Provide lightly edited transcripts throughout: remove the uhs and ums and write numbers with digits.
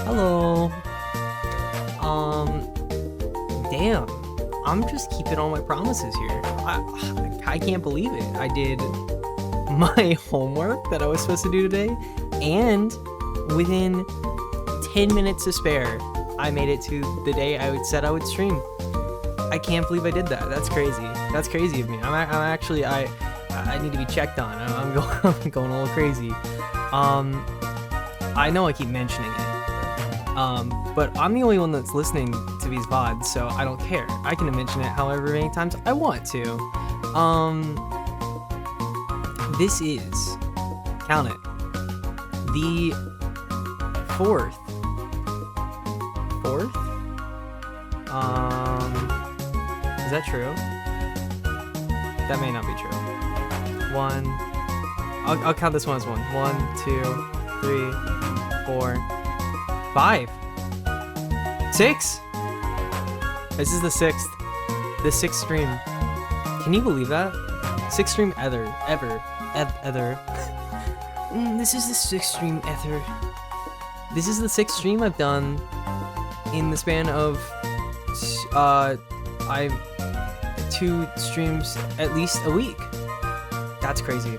Hello. Damn. I'm just keeping all my promises here. I can't believe it. I did my homework that I was supposed to do today, and within 10 minutes to spare, I made it to the day said I would stream. I can't believe I did that. That's crazy. That's crazy of me. I'm actually, I need to be checked on. I'm going a little crazy. I know I keep mentioning it. But I'm the only one that's listening to these VODs, so I don't care. I can mention it however many times I want to. This is, count it, the fourth? Is that true? That may not be true. One, I'll count this one as one. 1, 2, 3, 4, 5, 6. This is the sixth stream. Can you believe that? Sixth stream ever. This is the sixth stream ever. This is the sixth stream I've done in the span of 2 streams at least a week. That's crazy.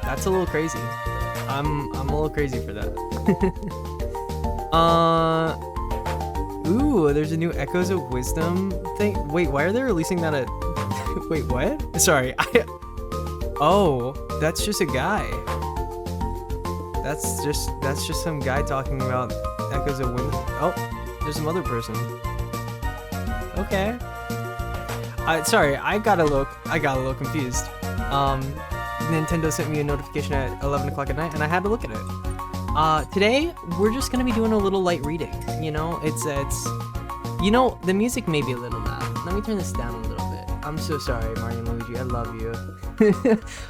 That's a little crazy. I'm a little crazy for that. Ooh, there's a new Echoes of Wisdom thing. Wait, why are they releasing that at... Wait, what? Sorry, Oh, that's just a guy. That's just some guy talking about Echoes of Wisdom. Oh, there's some other person. Okay. Sorry, I got a little confused. Nintendo sent me a notification at 11 o'clock at night, and I had to look at it. Today, we're just gonna be doing a little light reading. You know, it's you know, the music may be a little loud. Let me turn this down a little bit. I'm so sorry, Mario and Luigi. I love you.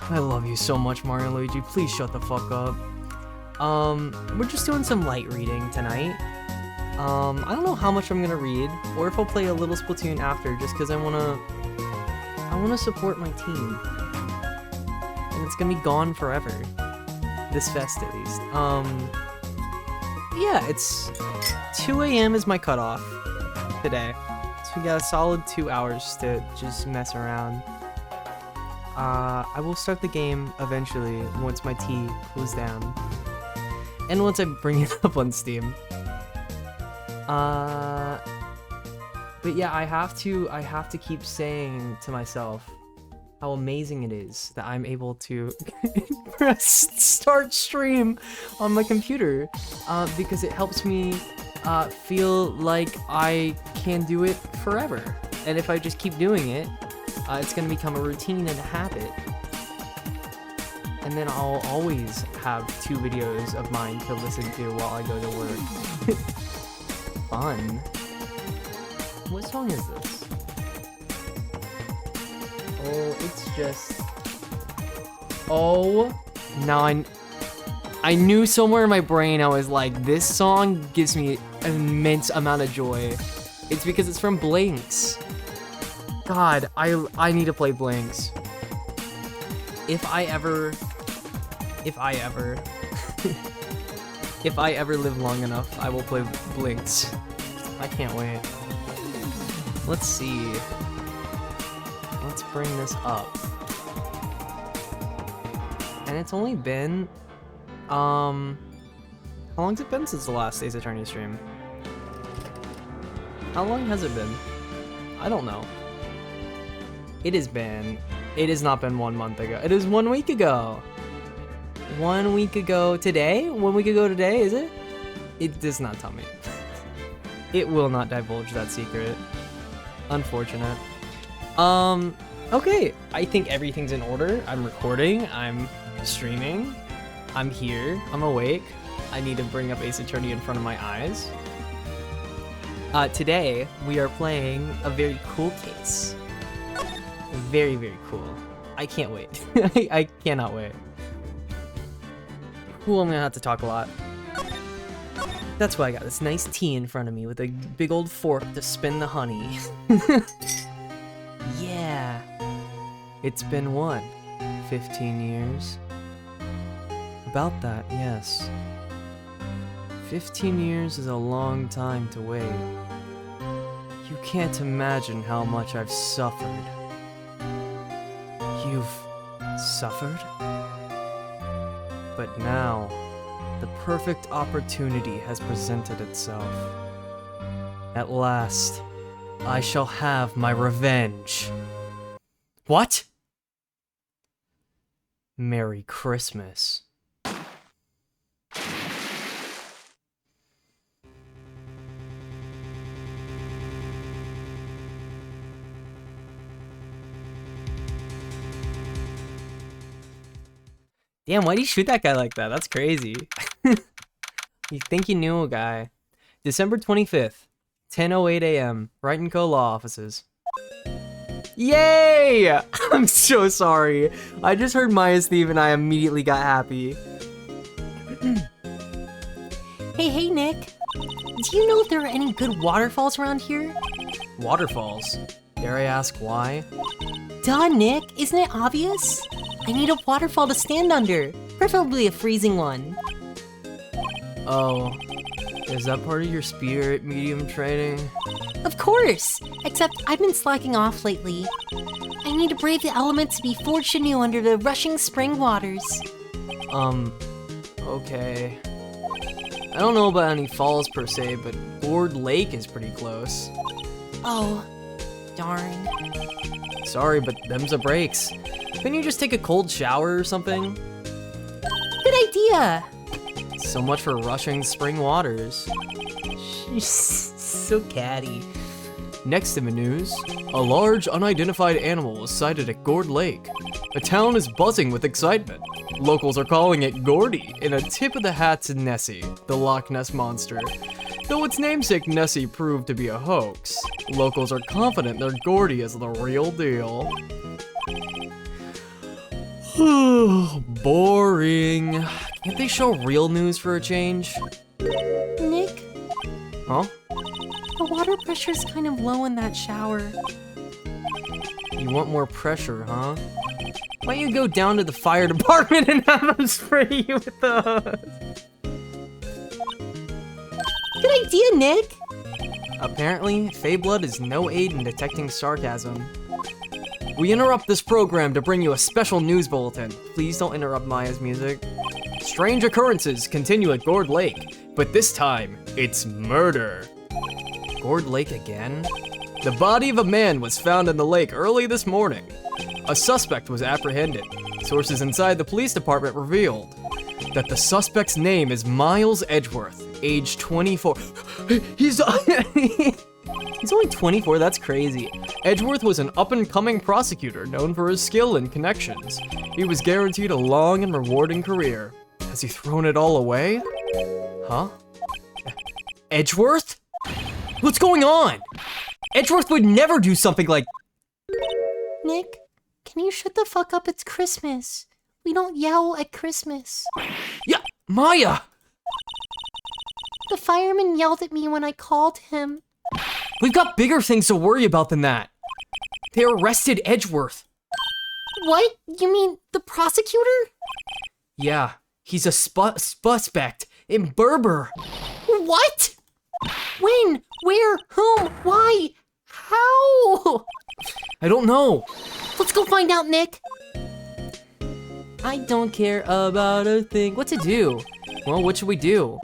I love you so much, Mario and Luigi. Please shut the fuck up. We're just doing some light reading tonight. I don't know how much I'm gonna read, or if I'll play a little Splatoon after, just because I wanna support my team. And it's gonna be gone forever. This fest, at least. Yeah, it's 2 a.m. is my cutoff today. So we got a solid 2 hours to just mess around. I will start the game eventually once my tea cools down. And once I bring it up on Steam. But yeah, I have to keep saying to myself how amazing it is that I'm able to press start stream on my computer, because it helps me feel like I can do it forever. And if I just keep doing it, it's gonna become a routine and a habit. And then I'll always have 2 videos of mine to listen to while I go to work. Fun. What song is this? Oh, it's just... Oh, now I knew somewhere in my brain I was like, this song gives me an immense amount of joy. It's because it's from Blinks. God, I need to play Blinks. If I ever live long enough, I will play Blinks. I can't wait. Let's see. Let's bring this up. And it's only been, how long's it been since the last Ace Attorney stream? How long has it been? I don't know. It has not been 1 month ago. It is 1 week ago. 1 week ago today? 1 week ago today, is it? It does not tell me. It will not divulge that secret. Unfortunate. Okay, I think everything's in order. I'm recording, I'm streaming, I'm here, I'm awake. I need to bring up Ace Attorney in front of my eyes. Today, we are playing a very cool case. Very, very cool. I can't wait. I cannot wait. Cool, I'm gonna have to talk a lot. That's why I got this nice tea in front of me with a big old fork to spin the honey. Yeah. It's been 15 years? About that, yes. 15 years is a long time to wait. You can't imagine how much I've suffered. You've suffered? But now, the perfect opportunity has presented itself. At last, I shall have my revenge. What? Merry Christmas. Damn, why'd you shoot that guy like that? That's crazy. You think you knew a guy. December 25th, 10:08 a.m., Brighton Co. Law Offices. Yay! I'm so sorry. I just heard Maya's theme and I immediately got happy. Hey, Nick. Do you know if there are any good waterfalls around here? Waterfalls? Dare I ask why? Duh, Nick. Isn't it obvious? I need a waterfall to stand under. Preferably a freezing one. Oh, is that part of your spirit medium training? Of course! Except I've been slacking off lately. I need to brave the elements to be forged anew under the rushing spring waters. Okay. I don't know about any falls per se, but Gourd Lake is pretty close. Oh, darn. Sorry, but them's the breaks. Couldn't you just take a cold shower or something? Good idea! So much for rushing spring waters. She's so catty. Next in the news, a large unidentified animal was sighted at Gourd Lake. The town is buzzing with excitement. Locals are calling it Gordy, in a tip of the hat to Nessie, the Loch Ness Monster. Though its namesake Nessie proved to be a hoax, locals are confident that Gordy is the real deal. Boring. Can't they show real news for a change? Nick? Huh? The water pressure's kind of low in that shower. You want more pressure, huh? Why don't you go down to the fire department and have them spray you with the hose? Good idea, Nick! Apparently, Feyblood is no aid in detecting sarcasm. We interrupt this program to bring you a special news bulletin. Please don't interrupt Maya's music. Strange occurrences continue at Gourd Lake, but this time, it's murder. Gourd Lake again? The body of a man was found in the lake early this morning. A suspect was apprehended. Sources inside the police department revealed that the suspect's name is Miles Edgeworth, age 24. He's only 24, that's crazy. Edgeworth was an up-and-coming prosecutor known for his skill and connections. He was guaranteed a long and rewarding career. Has he thrown it all away? Huh? Edgeworth? What's going on? Edgeworth would never do something like... Nick, can you shut the fuck up? It's Christmas. We don't yell at Christmas. Yeah, Maya! The fireman yelled at me when I called him. We've got bigger things to worry about than that. They arrested Edgeworth. What? You mean the prosecutor? Yeah, he's a suspect in Berber. What? When? Where? Whom? Why? How? I don't know. Let's go find out, Nick. I don't care about a thing. What to do? Well, what should we do?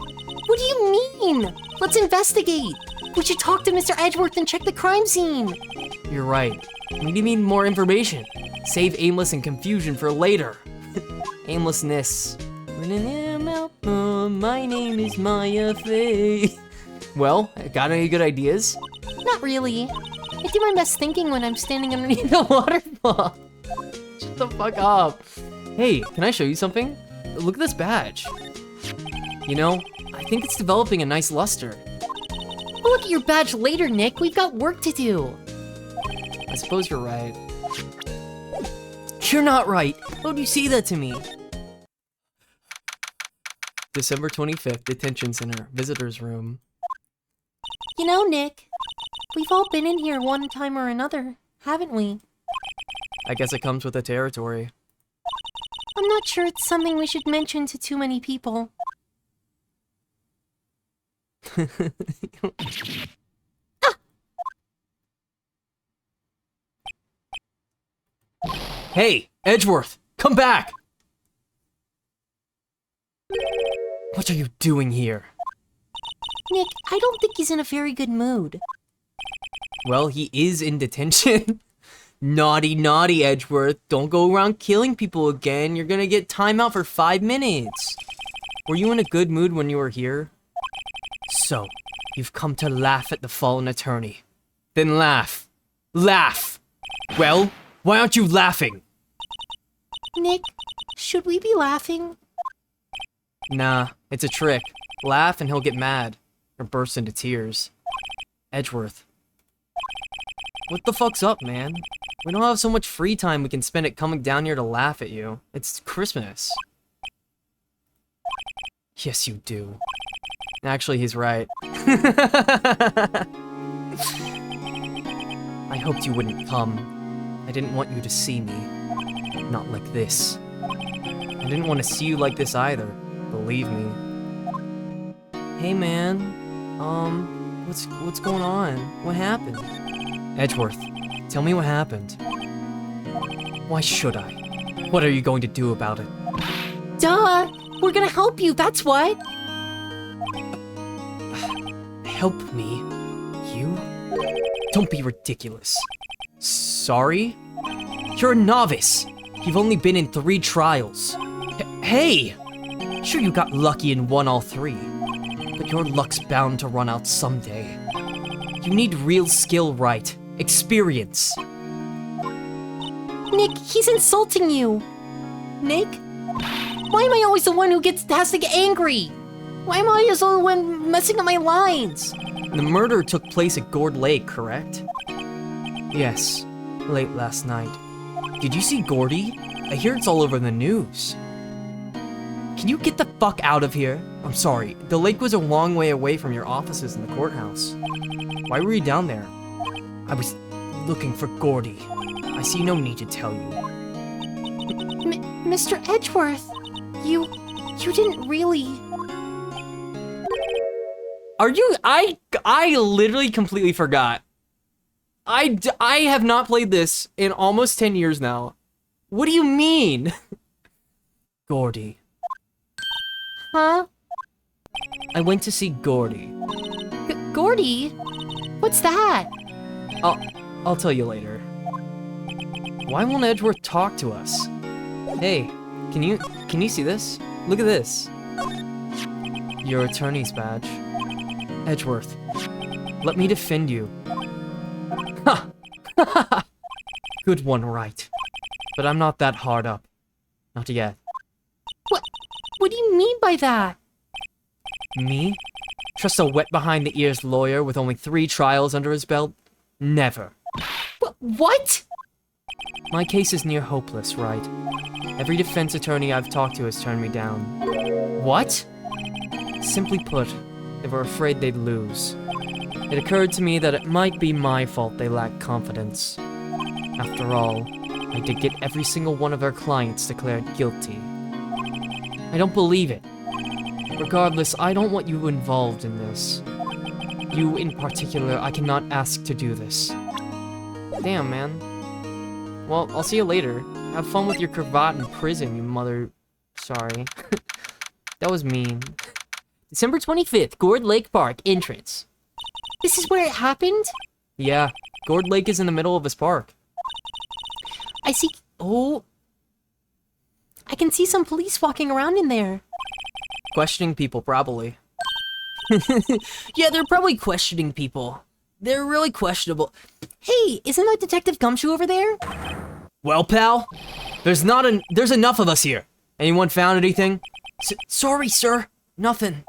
What do you mean? Let's investigate. We should talk to Mr. Edgeworth and check the crime scene. You're right. We need more information. Save aimless and confusion for later. Aimlessness. My name is Maya Faye. Well, got any good ideas? Not really. I do my best thinking when I'm standing underneath the waterfall. Shut the fuck up. Hey, can I show you something? Look at this badge. You know, I think it's developing a nice luster. We'll look at your badge later, Nick. We've got work to do. I suppose you're right. You're not right. How would you say that to me? December 25th, Detention Center, Visitor's Room. You know, Nick, we've all been in here one time or another, haven't we? I guess it comes with the territory. I'm not sure it's something we should mention to too many people. Hey, Edgeworth, come back! What are you doing here? Nick, I don't think he's in a very good mood. Well, he is in detention. Naughty, naughty, Edgeworth. Don't go around killing people again. You're gonna get timeout for 5 minutes. Were you in a good mood when you were here? So, you've come to laugh at the fallen attorney. Then laugh. Laugh! Well, why aren't you laughing? Nick, should we be laughing? Nah, it's a trick. Laugh and he'll get mad. Or burst into tears. Edgeworth. What the fuck's up, man? We don't have so much free time we can spend it coming down here to laugh at you. It's Christmas. Yes, you do. Actually, he's right. I hoped you wouldn't come. I didn't want you to see me. Not like this. I didn't want to see you like this either. Believe me. Hey, man. What's going on? What happened? Edgeworth, tell me what happened. Why should I? What are you going to do about it? Duh! We're gonna help you, that's what! Help me? You? Don't be ridiculous. Sorry? You're a novice. You've only been in 3 trials. Hey! Sure, you got lucky and won all 3. But your luck's bound to run out someday. You need real skill, right? Experience. Nick, he's insulting you! Nick? Why am I always the one who has to get angry? Why am I always the one messing up my lines? The murder took place at Gourd Lake, correct? Yes, late last night. Did you see Gordy? I hear it's all over the news. Can you get the fuck out of here? I'm sorry, the lake was a long way away from your offices in the courthouse. Why were you down there? I was looking for Gordy. I see no need to tell you. Mr. Edgeworth, you didn't really... Are you... I literally completely forgot. I have not played this in almost 10 years now. What do you mean? Gordy. Huh? I went to see Gordy. Gordy? What's that? I'll tell you later. Why won't Edgeworth talk to us? Hey, can you see this? Look at this. Your attorney's badge. Edgeworth, let me defend you. Ha! Good one, right. But I'm not that hard up. Not yet. What do you mean by that? Me? Trust a wet behind-the-ears lawyer with only 3 trials under his belt? Never. What? My case is near hopeless, right? Every defense attorney I've talked to has turned me down. What? Simply put, they were afraid they'd lose. It occurred to me that it might be my fault they lacked confidence. After all, I did get every single one of our clients declared guilty. I don't believe it. Regardless, I don't want you involved in this. You in particular, I cannot ask to do this. Damn, man. Well, I'll see you later. Have fun with your cravat in prison, you mother... Sorry. That was mean. December 25th, Gourd Lake Park, entrance. This is where it happened? Yeah, Gourd Lake is in the middle of this park. I see... Oh... I can see some police walking around in there. Questioning people, probably. Yeah, they're probably questioning people. They're really questionable. Hey, isn't that Detective Gumshoe over there? Well, pal, there's enough of us here. Anyone found anything? Sorry, sir. Nothing.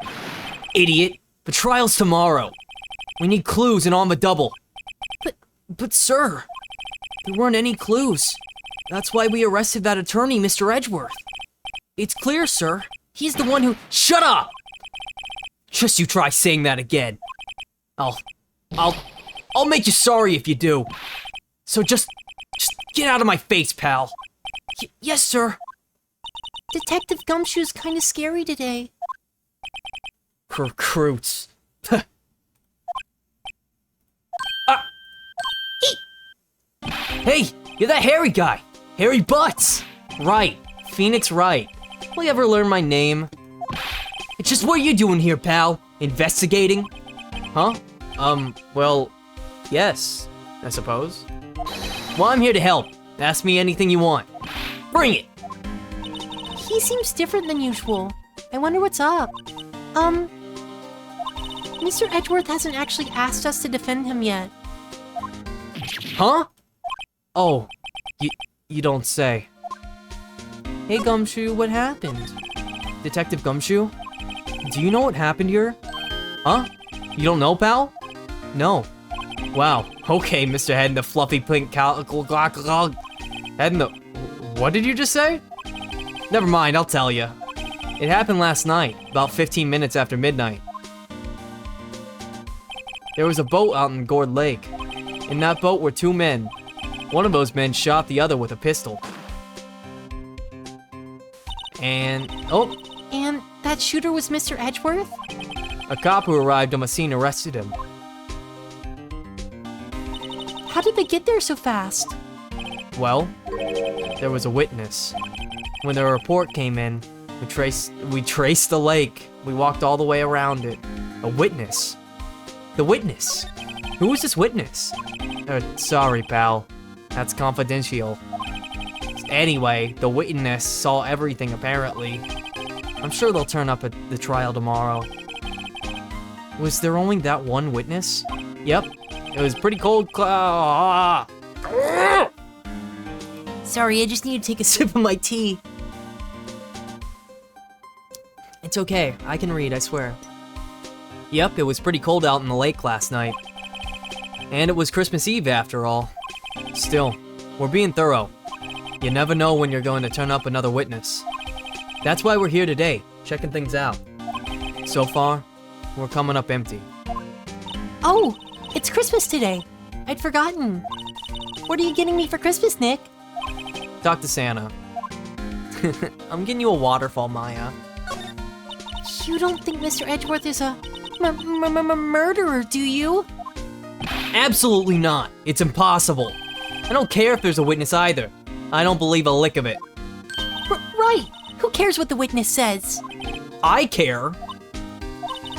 Idiot. The trial's tomorrow. We need clues and on the double. But sir, there weren't any clues. That's why we arrested that attorney, Mr. Edgeworth. It's clear, sir. He's the one who— Shut up! Just you try saying that again. I'll make you sorry if you do. So just get out of my face, pal. Yes, sir. Detective Gumshoe's kind of scary today. Recruits. Ah. Hey, you're that hairy guy. Hairy Butts. Right, Phoenix Wright. Will you ever learn my name? It's just what you doing here, pal? Investigating? Huh? Well, yes, I suppose. Well, I'm here to help. Ask me anything you want. Bring it! He seems different than usual. I wonder what's up. Mr. Edgeworth hasn't actually asked us to defend him yet. Huh? Oh, you don't say. Hey, Gumshoe, what happened? Detective Gumshoe? Do you know what happened here? Huh? You don't know, pal? No. Wow. Okay, Mr. Head in the fluffy pink Head in the... What did you just say? Never mind, I'll tell you. It happened last night, about 15 minutes after midnight. There was a boat out in Gourd Lake. In that boat were 2 men. One of those men shot the other with a pistol. And... oh! And that shooter was Mr. Edgeworth? A cop who arrived on the scene arrested him. How did they get there so fast? Well, there was a witness. When the report came in, we traced the lake. We walked all the way around it. A witness. The witness. Who was this witness? Sorry, pal. That's confidential. Anyway, the witness saw everything, apparently. I'm sure they'll turn up at the trial tomorrow. Was there only that one witness? Yep. It was pretty cold. Sorry, I just need to take a sip of my tea. It's okay. I can read, I swear. Yep, it was pretty cold out in the lake last night. And it was Christmas Eve after all. Still, we're being thorough. You never know when you're going to turn up another witness. That's why we're here today, checking things out. So far, we're coming up empty. Oh, it's Christmas today. I'd forgotten. What are you getting me for Christmas, Nick? Talk to Santa. I'm getting you a waterfall, Maya. You don't think Mr. Edgeworth is a murderer, do you? Absolutely not. It's impossible. I don't care if there's a witness either. I don't believe a lick of it. Right. Who cares what the witness says? I care.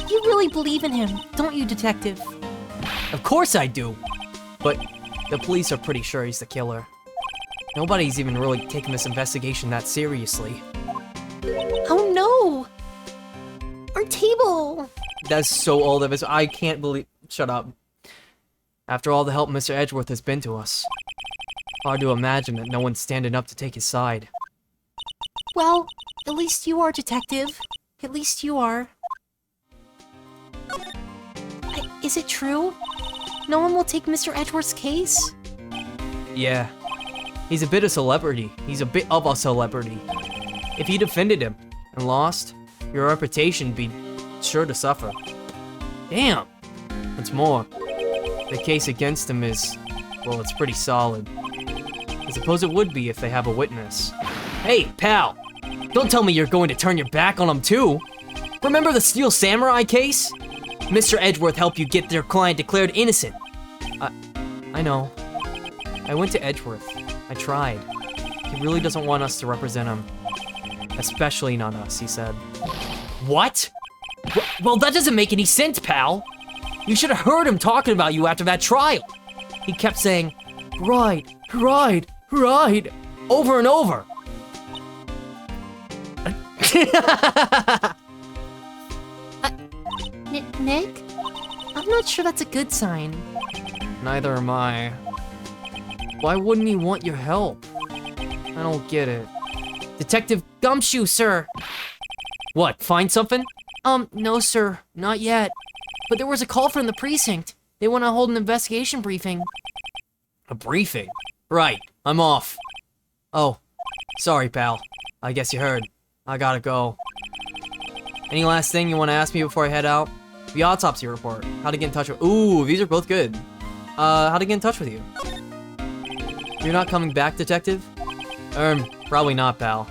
You really believe in him, don't you, Detective? Of course I do. But the police are pretty sure he's the killer. Nobody's even really taking this investigation that seriously. Oh no! Our table! That's so old of us. I can't believe... Shut up. After all the help Mr. Edgeworth has been to us, hard to imagine that no one's standing up to take his side. Well, at least you are, Detective. At least you are. Is it true? No one will take Mr. Edgeworth's case? Yeah. He's a bit of celebrity. He's a bit of a celebrity. If you defended him and lost, your reputation would be sure to suffer. Damn. What's more, the case against him is, well, it's pretty solid. I suppose it would be if they have a witness. Hey, pal! Don't tell me you're going to turn your back on him too! Remember the Steel Samurai case? Mr. Edgeworth helped you get their client declared innocent. I know. I went to Edgeworth. I tried. He really doesn't want us to represent him. Especially not us, he said. What? Well, that doesn't make any sense, pal! You should have heard him talking about you after that trial! He kept saying, right, over and over. Nick? I'm not sure that's a good sign. Neither am I. Why wouldn't he want your help? I don't get it. Detective Gumshoe, sir! What, find something? No, sir. Not yet. But there was a call from the precinct. They want to hold an investigation briefing. A briefing? Right, I'm off. Oh, sorry, pal. I guess you heard. I gotta go. Any last thing you want to ask me before I head out? The autopsy report. How to get in touch with... Ooh, these are both good. How to get in touch with you. You're not coming back, Detective? Probably not, pal.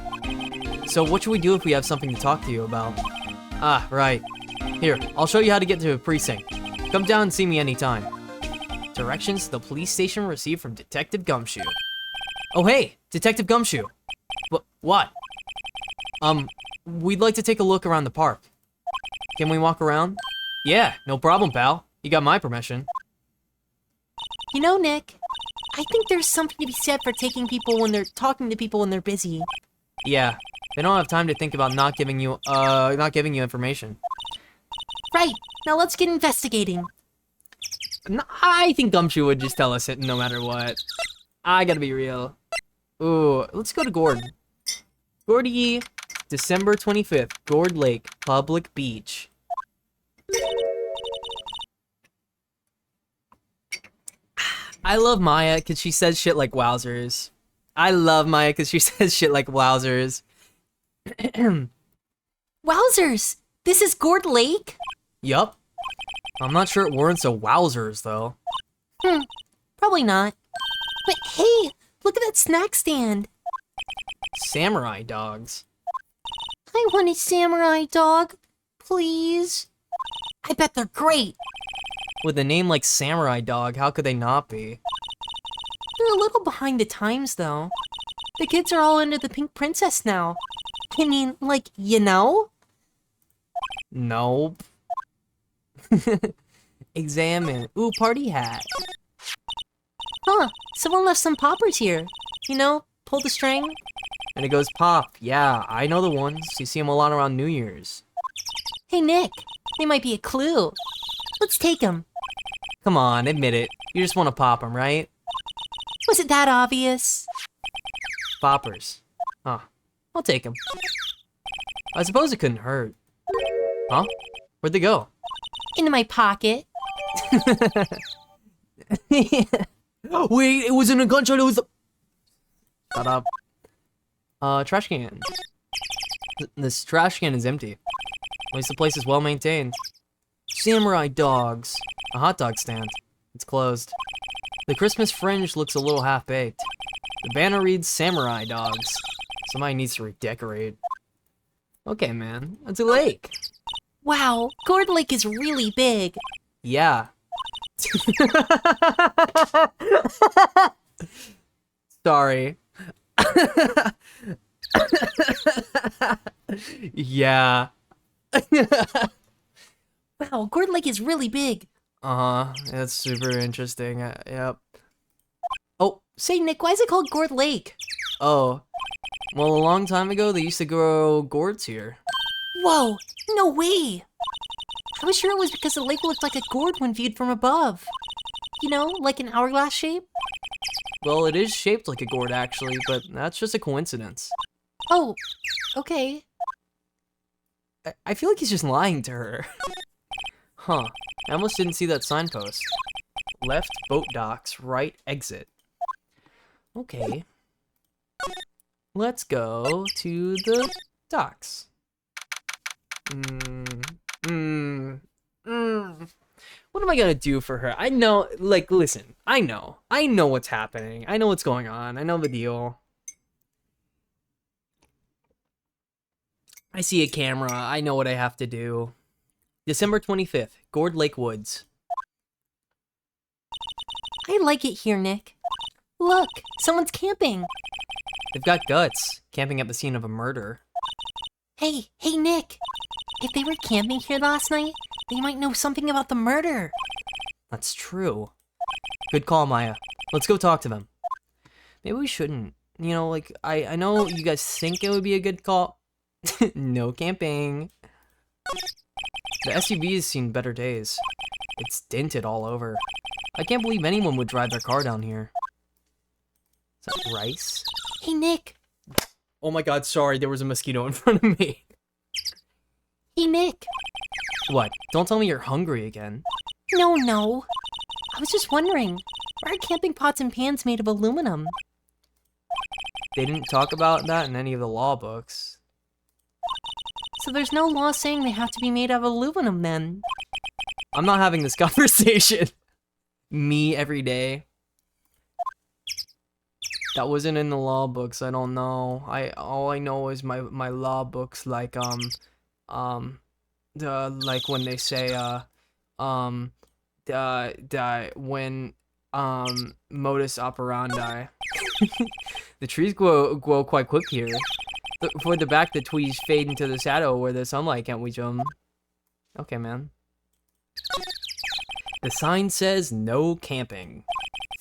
So what should we do if we have something to talk to you about? Ah, right. Here, I'll show you how to get to a precinct. Come down and see me anytime. Directions to the police station received from Detective Gumshoe. Oh hey, Detective Gumshoe. What? We'd like to take a look around the park. Can we walk around? Yeah, no problem, pal. You got my permission. You know, Nick, I think there's something to be said for talking to people when they're busy. Yeah, they don't have time to think about not giving you information. Right, now let's get investigating. I think Gumshoe would just tell us it no matter what. I gotta be real. Ooh, let's go to Gord. Gordy, December 25th, Gord Lake, Public Beach. I love Maya because she says shit like wowzers. I love Maya because she says shit like wowzers. Wowzers! This is Gord Lake? Yup. I'm not sure it warrants a wowzers, though. Probably not. But hey, look at that snack stand. Samurai dogs. I want a samurai dog. Please. I bet they're great. With a name like Samurai Dog, how could they not be? They're a little behind the times, though. The kids are all into the Pink Princess now. I mean, like, you know? Nope. Examine. Ooh, party hat. Huh, someone left some poppers here. You know, pull the string. And it goes pop. Yeah, I know the ones. You see them a lot around New Year's. Hey, Nick, they might be a clue. Let's take them. Come on, admit it. You just want to pop them, right? Was it that obvious? Poppers. Huh. I'll take them. I suppose it couldn't hurt. Huh? Where'd they go? Into my pocket. Oh, wait, it wasn't a gunshot, it was a... Shut up. Trash can. This trash can is empty. At least the place is well maintained. Samurai dogs. A hot dog stand. It's closed. The Christmas fringe looks a little half-baked. The banner reads Samurai dogs. Somebody needs to redecorate. Okay, man. It's a lake. Wow, Gord Lake is really big. Yeah. Sorry. Yeah. Wow, Gord Lake is really big. Uh-huh. That's super interesting. Yep. Oh. Say, Nick, why is it called Gord Lake? Oh. Well, a long time ago, they used to grow gourds here. Whoa, no way. I was sure it was because the lake looked like a gourd when viewed from above. You know, like an hourglass shape? Well, it is shaped like a gourd, actually, but that's just a coincidence. Oh, okay. I feel like he's just lying to her. Huh. I almost didn't see that signpost. Left boat docks, right exit. Okay. Let's go to the docks. What am I gonna do for her? I know, like, listen, I know what's happening. I know what's going on. I know the deal. I see a camera. I know what I have to do. December 25th, Gord Lake Woods. I like it here, Nick. Look, someone's camping. They've got guts, camping at the scene of a murder. Hey, Nick. If they were camping here last night, they might know something about the murder. That's true. Good call, Maya. Let's go talk to them. Maybe we shouldn't. You know, like, I know you guys think it would be a good call. No camping. The SUV has seen better days. It's dented all over. I can't believe anyone would drive their car down here. Is that rice? Hey, Nick. Oh my god, sorry, there was a mosquito in front of me. Hey, Nick. What? Don't tell me you're hungry again. No. I was just wondering, why are camping pots and pans made of aluminum? They didn't talk about that in any of the law books. So there's no law saying they have to be made of aluminum then? I'm not having this conversation. Me every day. That wasn't in the law books. I don't know. All I know is my law books, like like when they say, when, modus operandi. The trees grow quite quick here. For the back, the trees fade into the shadow where the sunlight can't reach them. Okay, man. The sign says no camping.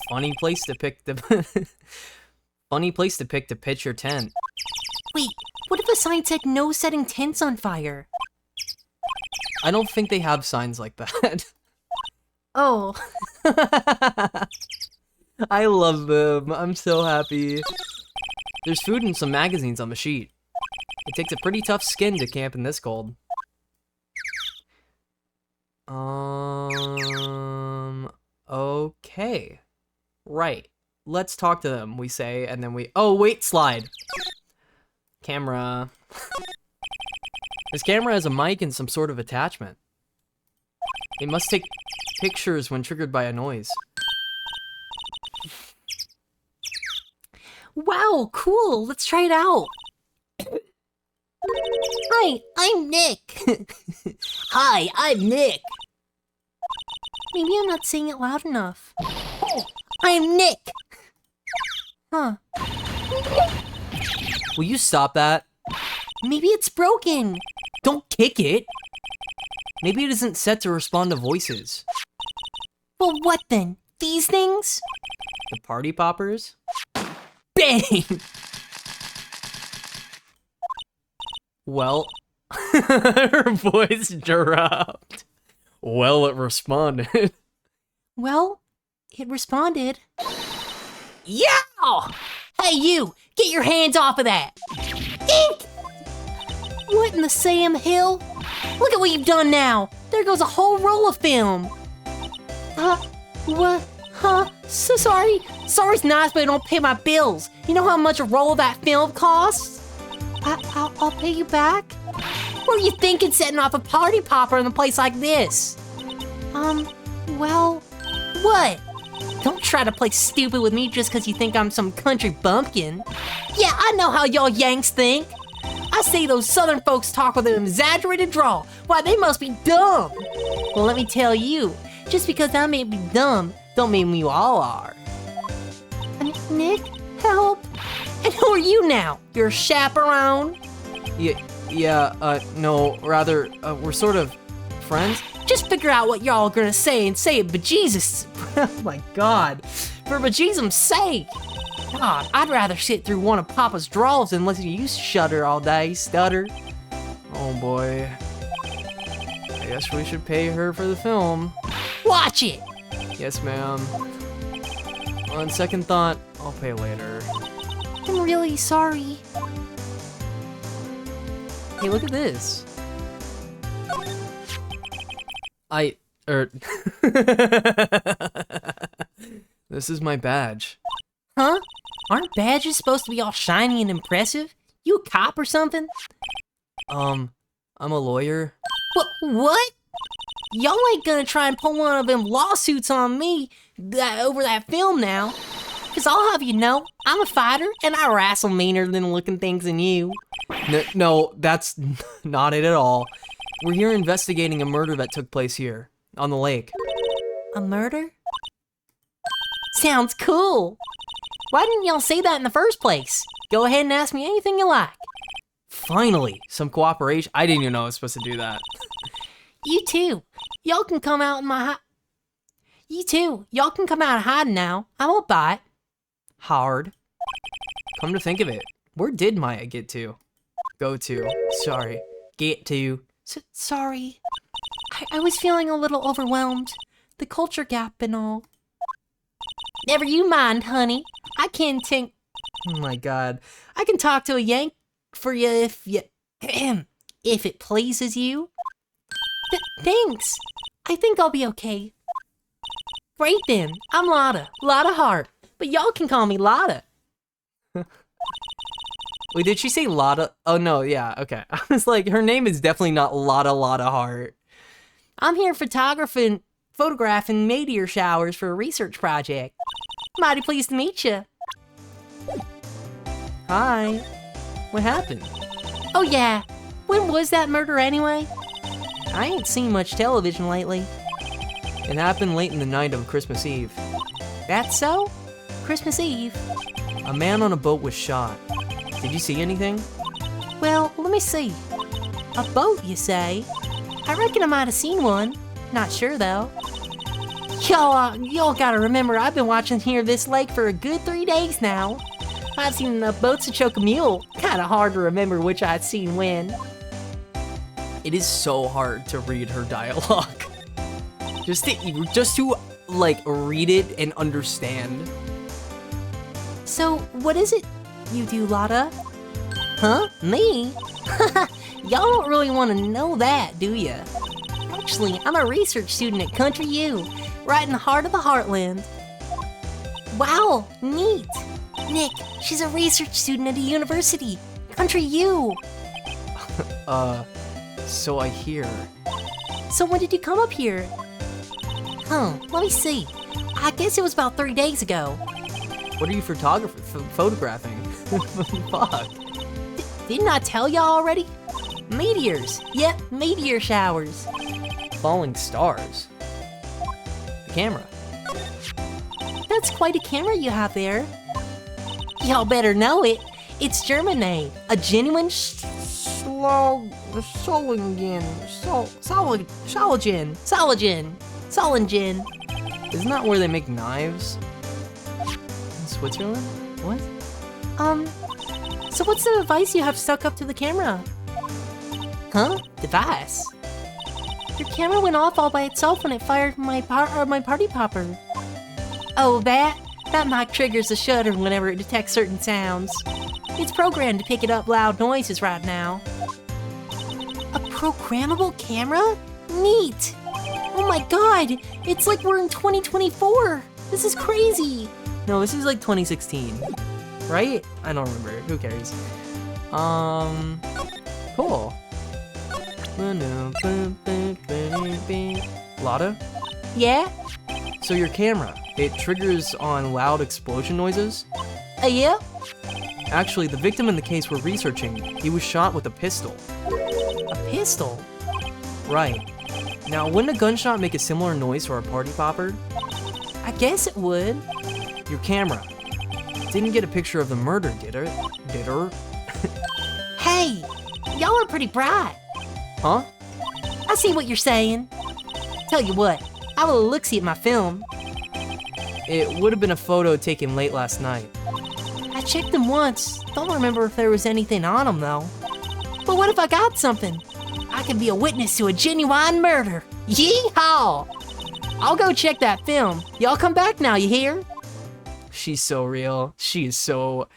Funny place to pick the funny place to pick to pitch your tent. Wait, what if the sign said no setting tents on fire? I don't think they have signs like that. Oh. I love them. I'm so happy. There's food and some magazines on the sheet. It takes a pretty tough skin to camp in this cold. Okay. Right. Let's talk to them, we say, and then we... Oh, wait, slide. Camera. This camera has a mic and some sort of attachment. It must take pictures when triggered by a noise. Wow, cool. Let's try it out. Hi, I'm Nick. Hi, I'm Nick. Maybe I'm not saying it loud enough. Oh, I'm Nick. Huh. Will you stop that? Maybe it's broken. Don't kick it. Maybe it isn't set to respond to voices. Well, what then? These things? The party poppers? Bang! Well, her voice dropped. Well, it responded. Well, it responded. Yeah! Hey, you! Get your hands off of that! Ink! What in the Sam Hill? Look at what you've done now! There goes a whole roll of film! What? Huh? So sorry. Sorry's nice, but it don't pay my bills. You know how much a roll of that film costs? I'll pay you back? What are you thinking setting off a party popper in a place like this? Well, what? Don't try to play stupid with me just because you think I'm some country bumpkin. Yeah, I know how y'all Yanks think. I see those southern folks talk with an exaggerated drawl. Why, they must be dumb. Well, let me tell you, just because I may be dumb, don't mean you all are. Nick, help. And who are you now? You're a chaperone? No, rather, we're sort of friends. Just figure out what y'all are gonna say and say it bejesus. Oh my god. For bejesus's sake. God, I'd rather sit through one of Papa's draws than listen to you shudder all day, stutter. Oh boy. I guess we should pay her for the film. Watch it! Yes, ma'am. On second thought, I'll pay later. I'm really sorry. Hey, look at this. This is my badge. Huh? Aren't badges supposed to be all shiny and impressive? You a cop or something? I'm a lawyer. What? Y'all ain't gonna try and pull one of them lawsuits on me over that film now. Cause I'll have you know, I'm a fighter and I wrestle meaner than looking things than you. No, that's not it at all. We're here investigating a murder that took place here, on the lake. A murder? Sounds cool. Why didn't y'all say that in the first place? Go ahead and ask me anything you like. Finally, some cooperation. I didn't even know I was supposed to do that. You too. Y'all can come out in my You too. Y'all can come out of hiding now. I won't bite. Hard. Come to think of it, where did Maya get to? Go to. Sorry. Get to. Sorry. I was feeling a little overwhelmed. The culture gap and all. Never you mind, honey. I can think. Oh my god. I can talk to a Yank for you if you... if it pleases you. Thanks. I think I'll be okay. Great then. I'm Lotta. Lotta Hart. But y'all can call me Lotta. Wait, did she say Lotta? Oh no, yeah, okay. I was like, her name is definitely not Lotta Hart. I'm here photographing meteor showers for a research project. Mighty pleased to meet you. Hi. What happened? Oh yeah. When was that murder anyway? I ain't seen much television lately. It happened late in the night of Christmas Eve. That's so? Christmas Eve? A man on a boat was shot. Did you see anything? Well, let me see. A boat, you say? I reckon I might have seen one. Not sure, though. Y'all gotta remember, I've been watching here this lake for a good 3 days now. I've seen enough boats to choke a mule. Kinda hard to remember which I'd seen when. It is so hard to read her dialogue. just to like read it and understand. So, what is it you do, Lotta? Huh? Me? Y'all don't really want to know that, do ya? Actually, I'm a research student at Country U, right in the heart of the heartland. Wow, neat. Nick, she's a research student at a university. Country U. So I hear. So when did you come up here? Let me see. I guess it was about 3 days ago. What are you photographing? Fuck. Didn't I tell y'all already? Meteors. Yep, meteor showers. Falling stars. The camera. That's quite a camera you have there. Y'all better know it. It's German-made. A genuine Solingen. Isn't that where they make knives? In Switzerland? What? So what's the device you have stuck up to the camera? Huh? Device? Your camera went off all by itself when it fired my party popper. Oh, that mic triggers the shutter whenever it detects certain sounds. It's programmed to pick it up loud noises right now. A programmable camera? Neat! Oh my god! It's like we're in 2024! This is crazy! No, this is like 2016. Right? I don't remember. Who cares? Cool. Lotta? Yeah? So your camera, it triggers on loud explosion noises? Yeah? Actually, the victim in the case we're researching, he was shot with a pistol. A pistol? Right. Now, wouldn't a gunshot make a similar noise to our party popper? I guess it would. Your camera. Didn't get a picture of the murder, did it? Did her? Hey! Y'all are pretty bright. Huh? I see what you're saying. Tell you what, I will look-see at my film. It would have been a photo taken late last night. I checked them once. Don't remember if there was anything on them, though. But what if I got something? I could be a witness to a genuine murder. Yee-haw! I'll go check that film. Y'all come back now, you hear? She's so real. She is so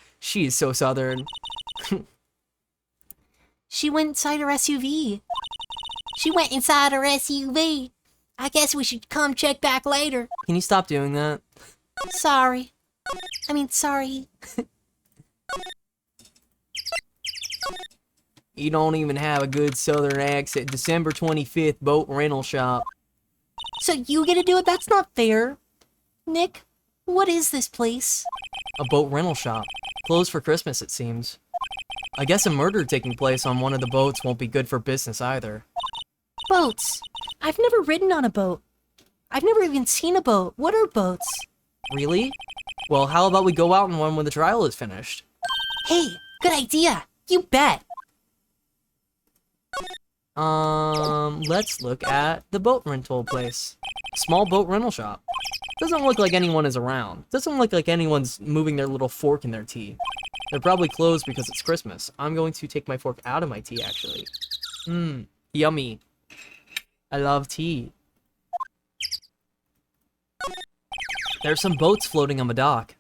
southern. She went inside her SUV. She went inside her SUV. I guess we should come check back later. Can you stop doing that? Sorry. Sorry. You don't even have a good southern accent. December 25th, boat rental shop. So you get to do it? That's not fair. Nick, what is this place? A boat rental shop. Closed for Christmas, it seems. I guess a murder taking place on one of the boats won't be good for business either. Boats. I've never ridden on a boat. I've never even seen a boat. What are boats? Really? Well, how about we go out in one when the trial is finished? Hey, good idea. You bet. Let's look at the boat rental place. Small boat rental shop. Doesn't look like anyone is around. Doesn't look like anyone's moving their little fork in their tea. They're probably closed because it's Christmas. I'm going to take my fork out of my tea, actually. Yummy. I love tea. There's some boats floating on the dock.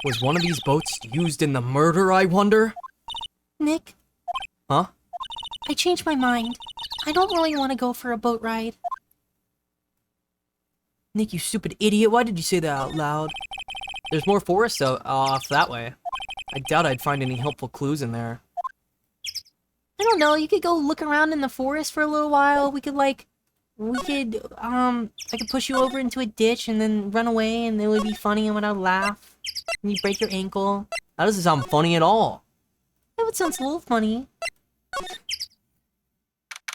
Was one of these boats used in the murder, I wonder? Nick? Huh? I changed my mind. I don't really want to go for a boat ride. Nick, you stupid idiot. Why did you say that out loud? There's more forest off that way. I doubt I'd find any helpful clues in there. I don't know. You could go look around in the forest for a little while. I could push you over into a ditch and then run away and it would be funny and I'd laugh. And you'd break your ankle. That doesn't sound funny at all. That would sound a little funny.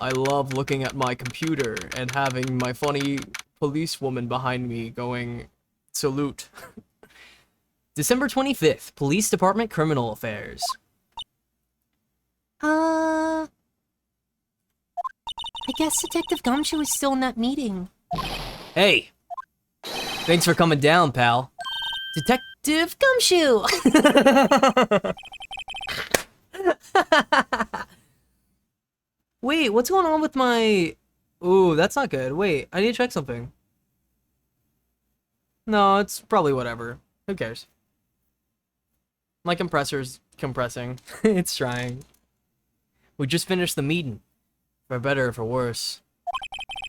I love looking at my computer and having my funny policewoman behind me going, salute. December 25th, Police Department Criminal Affairs. I guess Detective Gumshoe is still in that meeting. Hey! Thanks for coming down, pal. Detective Gumshoe! Wait, what's going on with my... Ooh, that's not good. Wait, I need to check something. No, it's probably whatever. Who cares? My compressor's compressing. It's trying. We just finished the meeting. For better or for worse.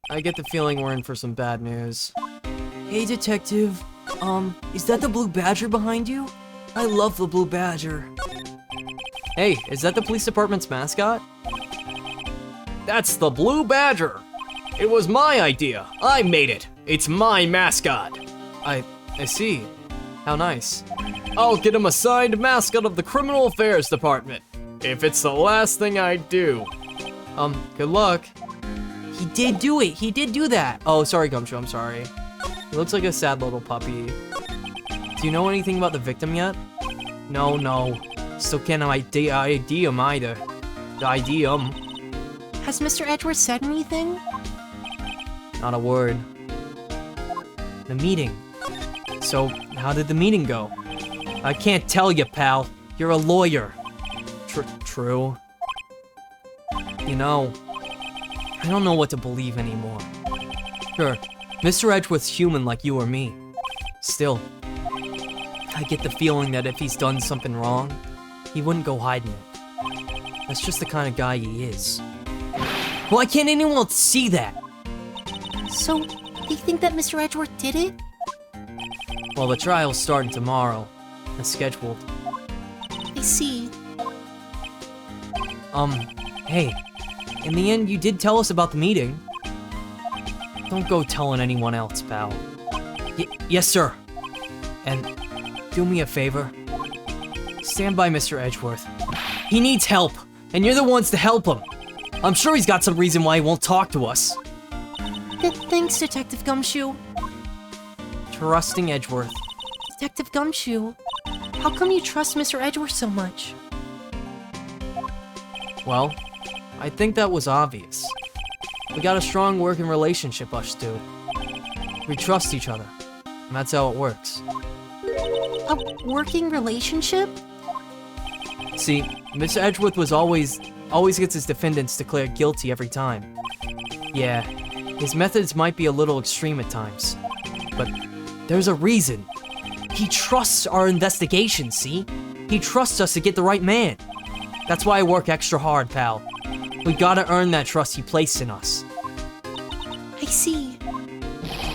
I get the feeling we're in for some bad news. Hey, Detective. Is that the Blue Badger behind you? I love the Blue Badger. Hey, is that the police department's mascot? That's the Blue Badger. It was my idea. I made it. It's my mascot. I see. How nice. I'll get him a signed mascot of the Criminal Affairs Department. If it's the last thing I do. Good luck. He did do it. He did do that. Oh, sorry, Gumshoe. I'm sorry. He looks like a sad little puppy. Do you know anything about the victim yet? No. Still can't ID him either. ID him. Has Mr. Edgeworth said anything? Not a word. The meeting. So, how did the meeting go? I can't tell you, pal. You're a lawyer. True. You know, I don't know what to believe anymore. Sure, Mr. Edgeworth's human like you or me. Still, I get the feeling that if he's done something wrong, he wouldn't go hiding it. That's just the kind of guy he is. Why can't anyone see that? So, they think that Mr. Edgeworth did it? Well, the trial's starting tomorrow, as scheduled. I see. Hey, in the end, you did tell us about the meeting. Don't go telling anyone else, pal. Yes, sir. And do me a favor. Stand by Mr. Edgeworth. He needs help, and you're the ones to help him. I'm sure he's got some reason why he won't talk to us. Thanks, Detective Gumshoe. Trusting Edgeworth. Detective Gumshoe, how come you trust Mr. Edgeworth so much? Well, I think that was obvious. We got a strong working relationship, us two. We trust each other, and that's how it works. A working relationship? See, Mr. Edgeworth was always gets his defendants declared guilty every time. Yeah, his methods might be a little extreme at times, but there's a reason. He trusts our investigation, see? He trusts us to get the right man. That's why I work extra hard, pal. We gotta earn that trust he placed in us. I see.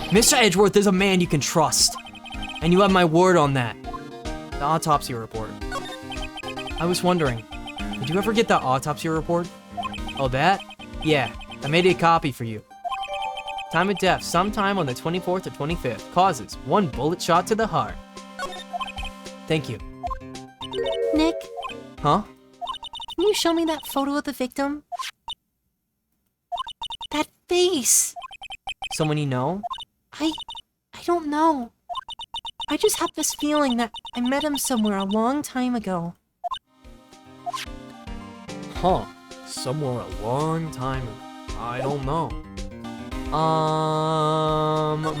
Mr. Edgeworth is a man you can trust. And you have my word on that. The autopsy report. I was wondering, did you ever get that autopsy report? Oh, that? Yeah, I made a copy for you. Time of death, sometime on the 24th or 25th. Causes, 1 bullet shot to the heart. Thank you. Nick, Huh? can you show me that photo of the victim? That face! Someone you know? I don't know. I just have this feeling that I met him somewhere a long time ago. Huh. Somewhere a long time ago. I don't know.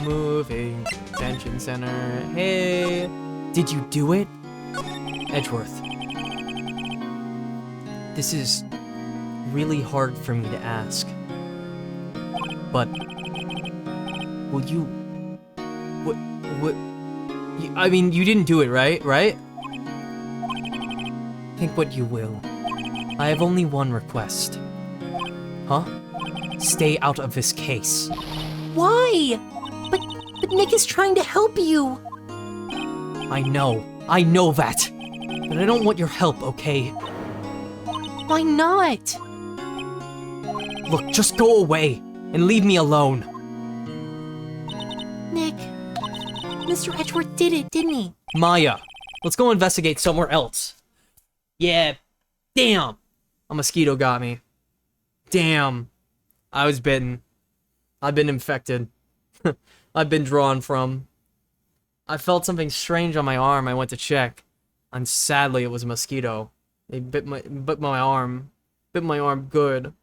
Moving detention center. Hey, did you do it? Edgeworth. This is really hard for me to ask. But will you... I mean, you didn't do it, right? Right? Think what you will. I have only one request. Huh? Stay out of this case. Why? But Nick is trying to help you. I know that. But I don't want your help, okay? Why not? Look, just go away and leave me alone. Nick, Mr. Edgeworth did it, didn't he? Maya, let's go investigate somewhere else. Yeah, damn. A mosquito got me. Damn. I was bitten. I've been infected. I've been drawn from. I felt something strange on my arm. I went to check. And sadly, it was a mosquito. It bit my arm. Bit my arm good.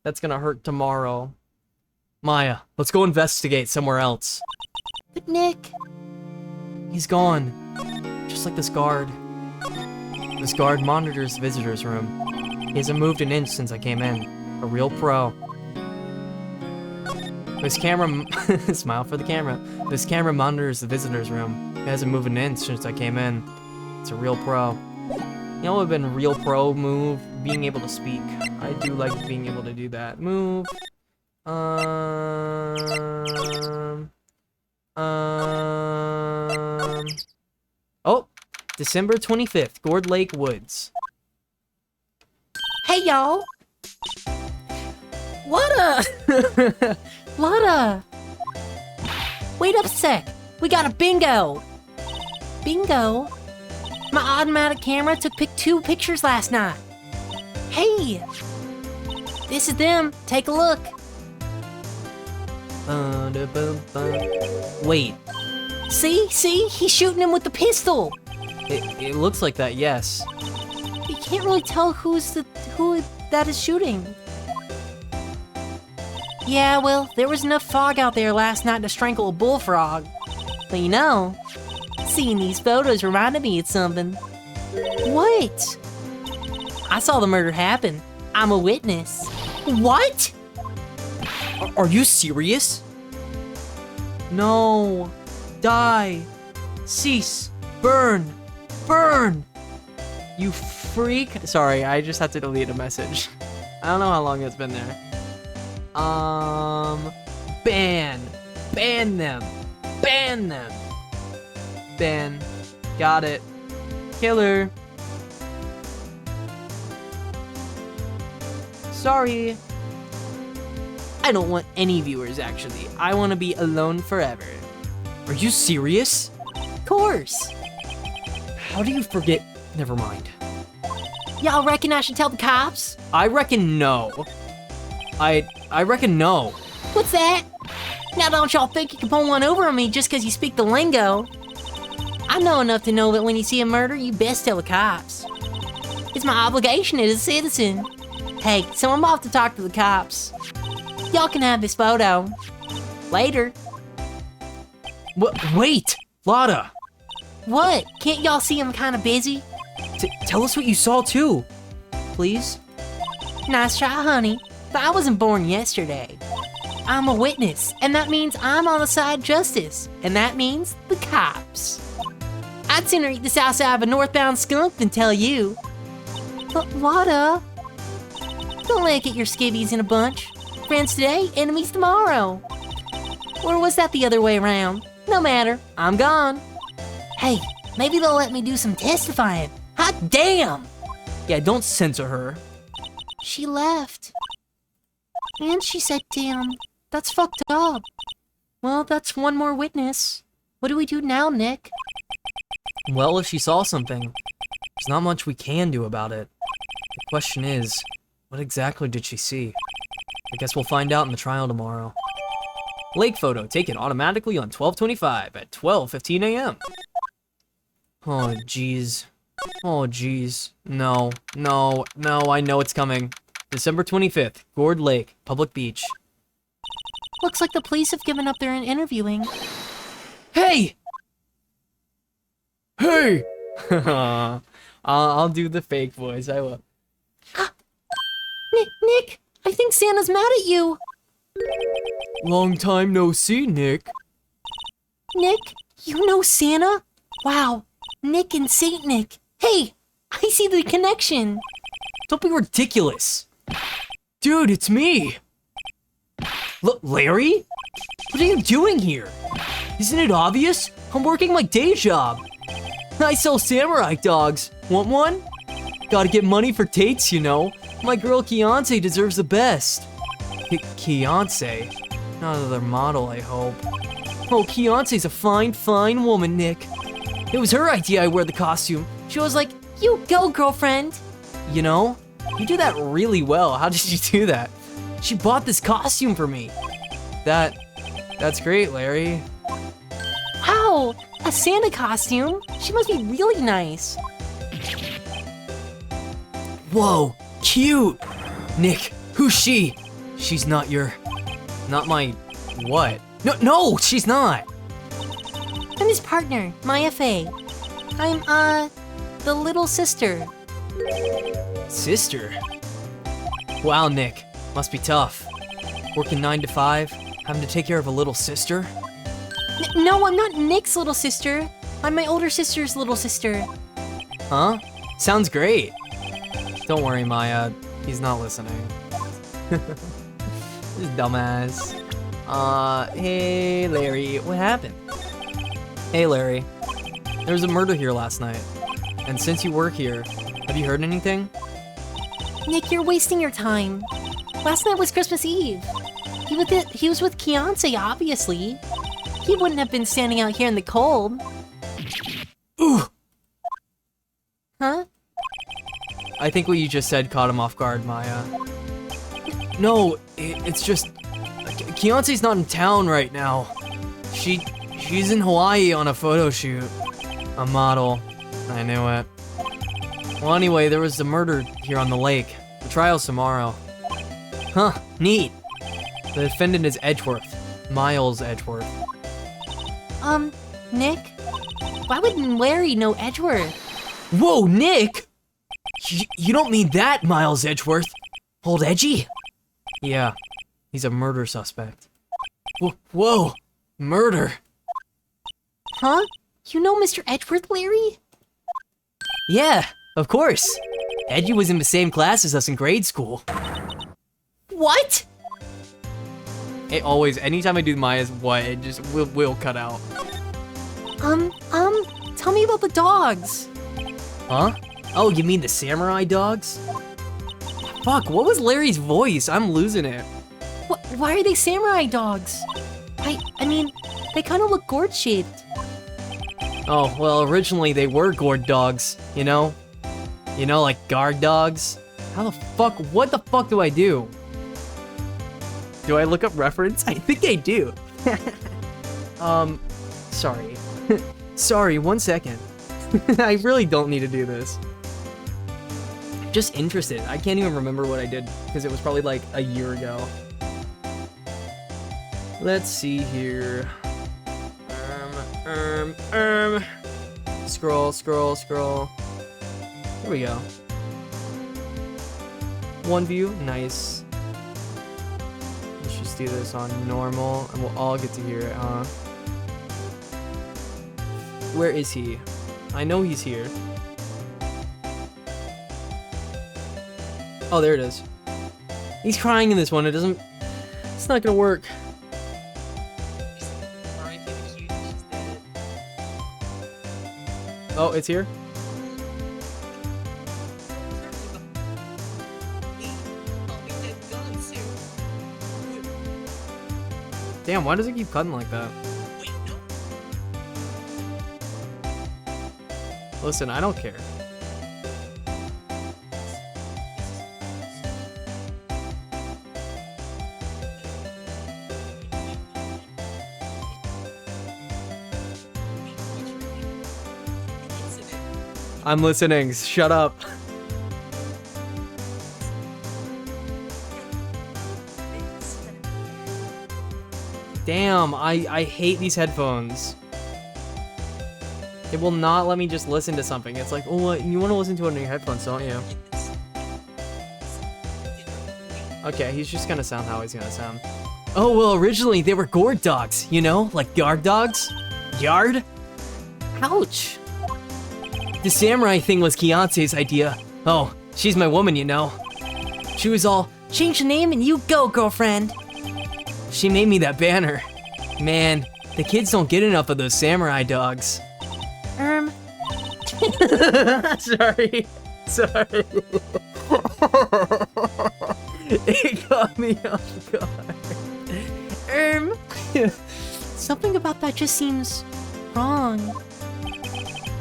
That's gonna hurt tomorrow. Maya, let's go investigate somewhere else. But Nick... He's gone. Just like this guard. This guard monitors the visitor's room. He hasn't moved an inch since I came in. A real pro. This camera... Smile for the camera. This camera monitors the visitor's room. He hasn't moved an inch since I came in. It's a real pro. You know what would have been a real pro move? Being able to speak. I do like being able to do that. Move. Oh, December 25th, Gourd Lake Woods. Hey, y'all. What Lotta. Wait up a sec. We got a bingo. Bingo? My automatic camera took 2 pictures last night. Hey. This is them. Take a look. Wait, See? He's shooting him with the pistol. it looks like that, yes. You can't really tell who that is shooting. Yeah, well, there was enough fog out there last night to strangle a bullfrog. But you know, seeing these photos reminded me of something. What? I saw the murder happen. I'm a witness. What? Are you serious? No. Die. Cease. Burn. Burn. You freak. Sorry, I just had to delete a message. I don't know how long it's been there. Ban. Ban them. Ban them. Ban. Got it. Killer. Sorry. I don't want any viewers, actually. I want to be alone forever. Are you serious? Of course. How do you forget? Never mind. Y'all reckon I should tell the cops? I reckon no. I reckon no. What's that? Now don't y'all think you can pull one over on me just because you speak the lingo. I know enough to know that when you see a murder, you best tell the cops. It's my obligation as a citizen. Hey, so I'm off to talk to the cops. Y'all can have this photo. Later. Wait, Lotta. What? Can't y'all see I'm kind of busy? Tell us what you saw too, please. Nice try, honey. But I wasn't born yesterday. I'm a witness, and that means I'm on the side of justice, and that means the cops. I'd sooner eat the south side of a northbound skunk than tell you. But Lotta, don't let it get your skivvies in a bunch. Friends today, enemies tomorrow. Or was that the other way around? No matter, I'm gone. Hey, maybe they'll let me do some testifying. Hot damn! Yeah, don't censor her. She left. And she said, damn, that's fucked up. Well, that's one more witness. What do we do now, Nick? Well, if she saw something, there's not much we can do about it. The question is, what exactly did she see? I guess we'll find out in the trial tomorrow. Lake photo taken automatically on 12/25 at 12:15 a.m. Oh, jeez. Oh, jeez. No, I know it's coming. December 25th, Gourd Lake, Public Beach. Looks like the police have given up their interviewing. Hey! Hey! I'll do the fake voice, I will. Nick, I think Santa's mad at you. Long time no see, Nick. Nick, you know Santa? Wow, Nick and Saint Nick. Hey, I see the connection. Don't be ridiculous. Dude, it's me. Larry? What are you doing here? Isn't it obvious? I'm working my day job. I sell samurai dogs. Want one? Gotta get money for Tates, you know. My girl Kiance deserves the best. Kiance? Not another model, I hope. Oh, Kiance's a fine woman, Nick. It was her idea I wear the costume. She was like, you go, girlfriend. you know, you do that really well. How did you do that? She bought this costume for me. That's great, Larry. Wow, a Santa costume? She must be really nice. Whoa, cute! Nick, who's she? She's not my, what? No, she's not! I'm his partner, Maya Faye. I'm, the little sister. Sister? Wow, Nick, must be tough. Working 9 to 5, having to take care of a little sister? No, I'm not Nick's little sister. I'm my older sister's little sister. Huh? Sounds great. Don't worry, Maya, he's not listening. This dumbass. Hey, Larry, what happened? Hey, Larry. There was a murder here last night. And since you work here, have you heard anything? Nick, you're wasting your time. Last night was Christmas Eve. He was with Keontae, obviously. He wouldn't have been standing out here in the cold. Ooh! Huh? I think what you just said caught him off guard, Maya. No, it's just... Keontae's not in town right now. She's in Hawaii on a photo shoot. A model. I knew it. Well, anyway, there was a murder here on the lake. The trial's tomorrow. Huh, neat. The defendant is Edgeworth. Miles Edgeworth. Nick? Why would Larry know Edgeworth? Whoa, Nick! You don't mean that, Miles Edgeworth? Old Edgy? Yeah, he's a murder suspect. Whoa, murder. Huh? You know Mr. Edgeworth, Larry? Yeah, of course. Edgy was in the same class as us in grade school. What? It always, anytime I do Maya's what, it just will cut out. Tell me about the dogs. Huh? Oh, you mean the samurai dogs? Fuck, what was Larry's voice? I'm losing it. Why are they samurai dogs? I mean, they kind of look gourd-shaped. Oh, well, originally they were gourd dogs, you know? You know, like guard dogs? What the fuck do I do? Do I look up reference? I think I do. Sorry. Sorry, 1 second. I really don't need to do this. Just interested. I can't even remember what I did because it was probably like a year ago. Let's see here. Scroll. Here we go. One view, nice. Let's just do this on normal and we'll all get to hear it, huh? Where is he? I know he's here. Oh, there it is. He's crying in this one. It's not gonna work. Oh, it's here? Damn, why does it keep cutting like that? Listen, I don't care. I'm listening. Shut up. Damn, I hate these headphones. It will not let me just listen to something. It's like, oh, you want to listen to it on your headphones, don't you? Okay, he's just gonna sound how he's gonna sound. Oh, well, originally they were gourd dogs, you know? Like guard dogs? Yard? Ouch. The samurai thing was Keontae's idea. Oh, she's my woman, you know. She was all, Change the name and you go, girlfriend. she made me that banner. Man, the kids don't get enough of those samurai dogs. Sorry. It got me off guard. Something about that just seems wrong.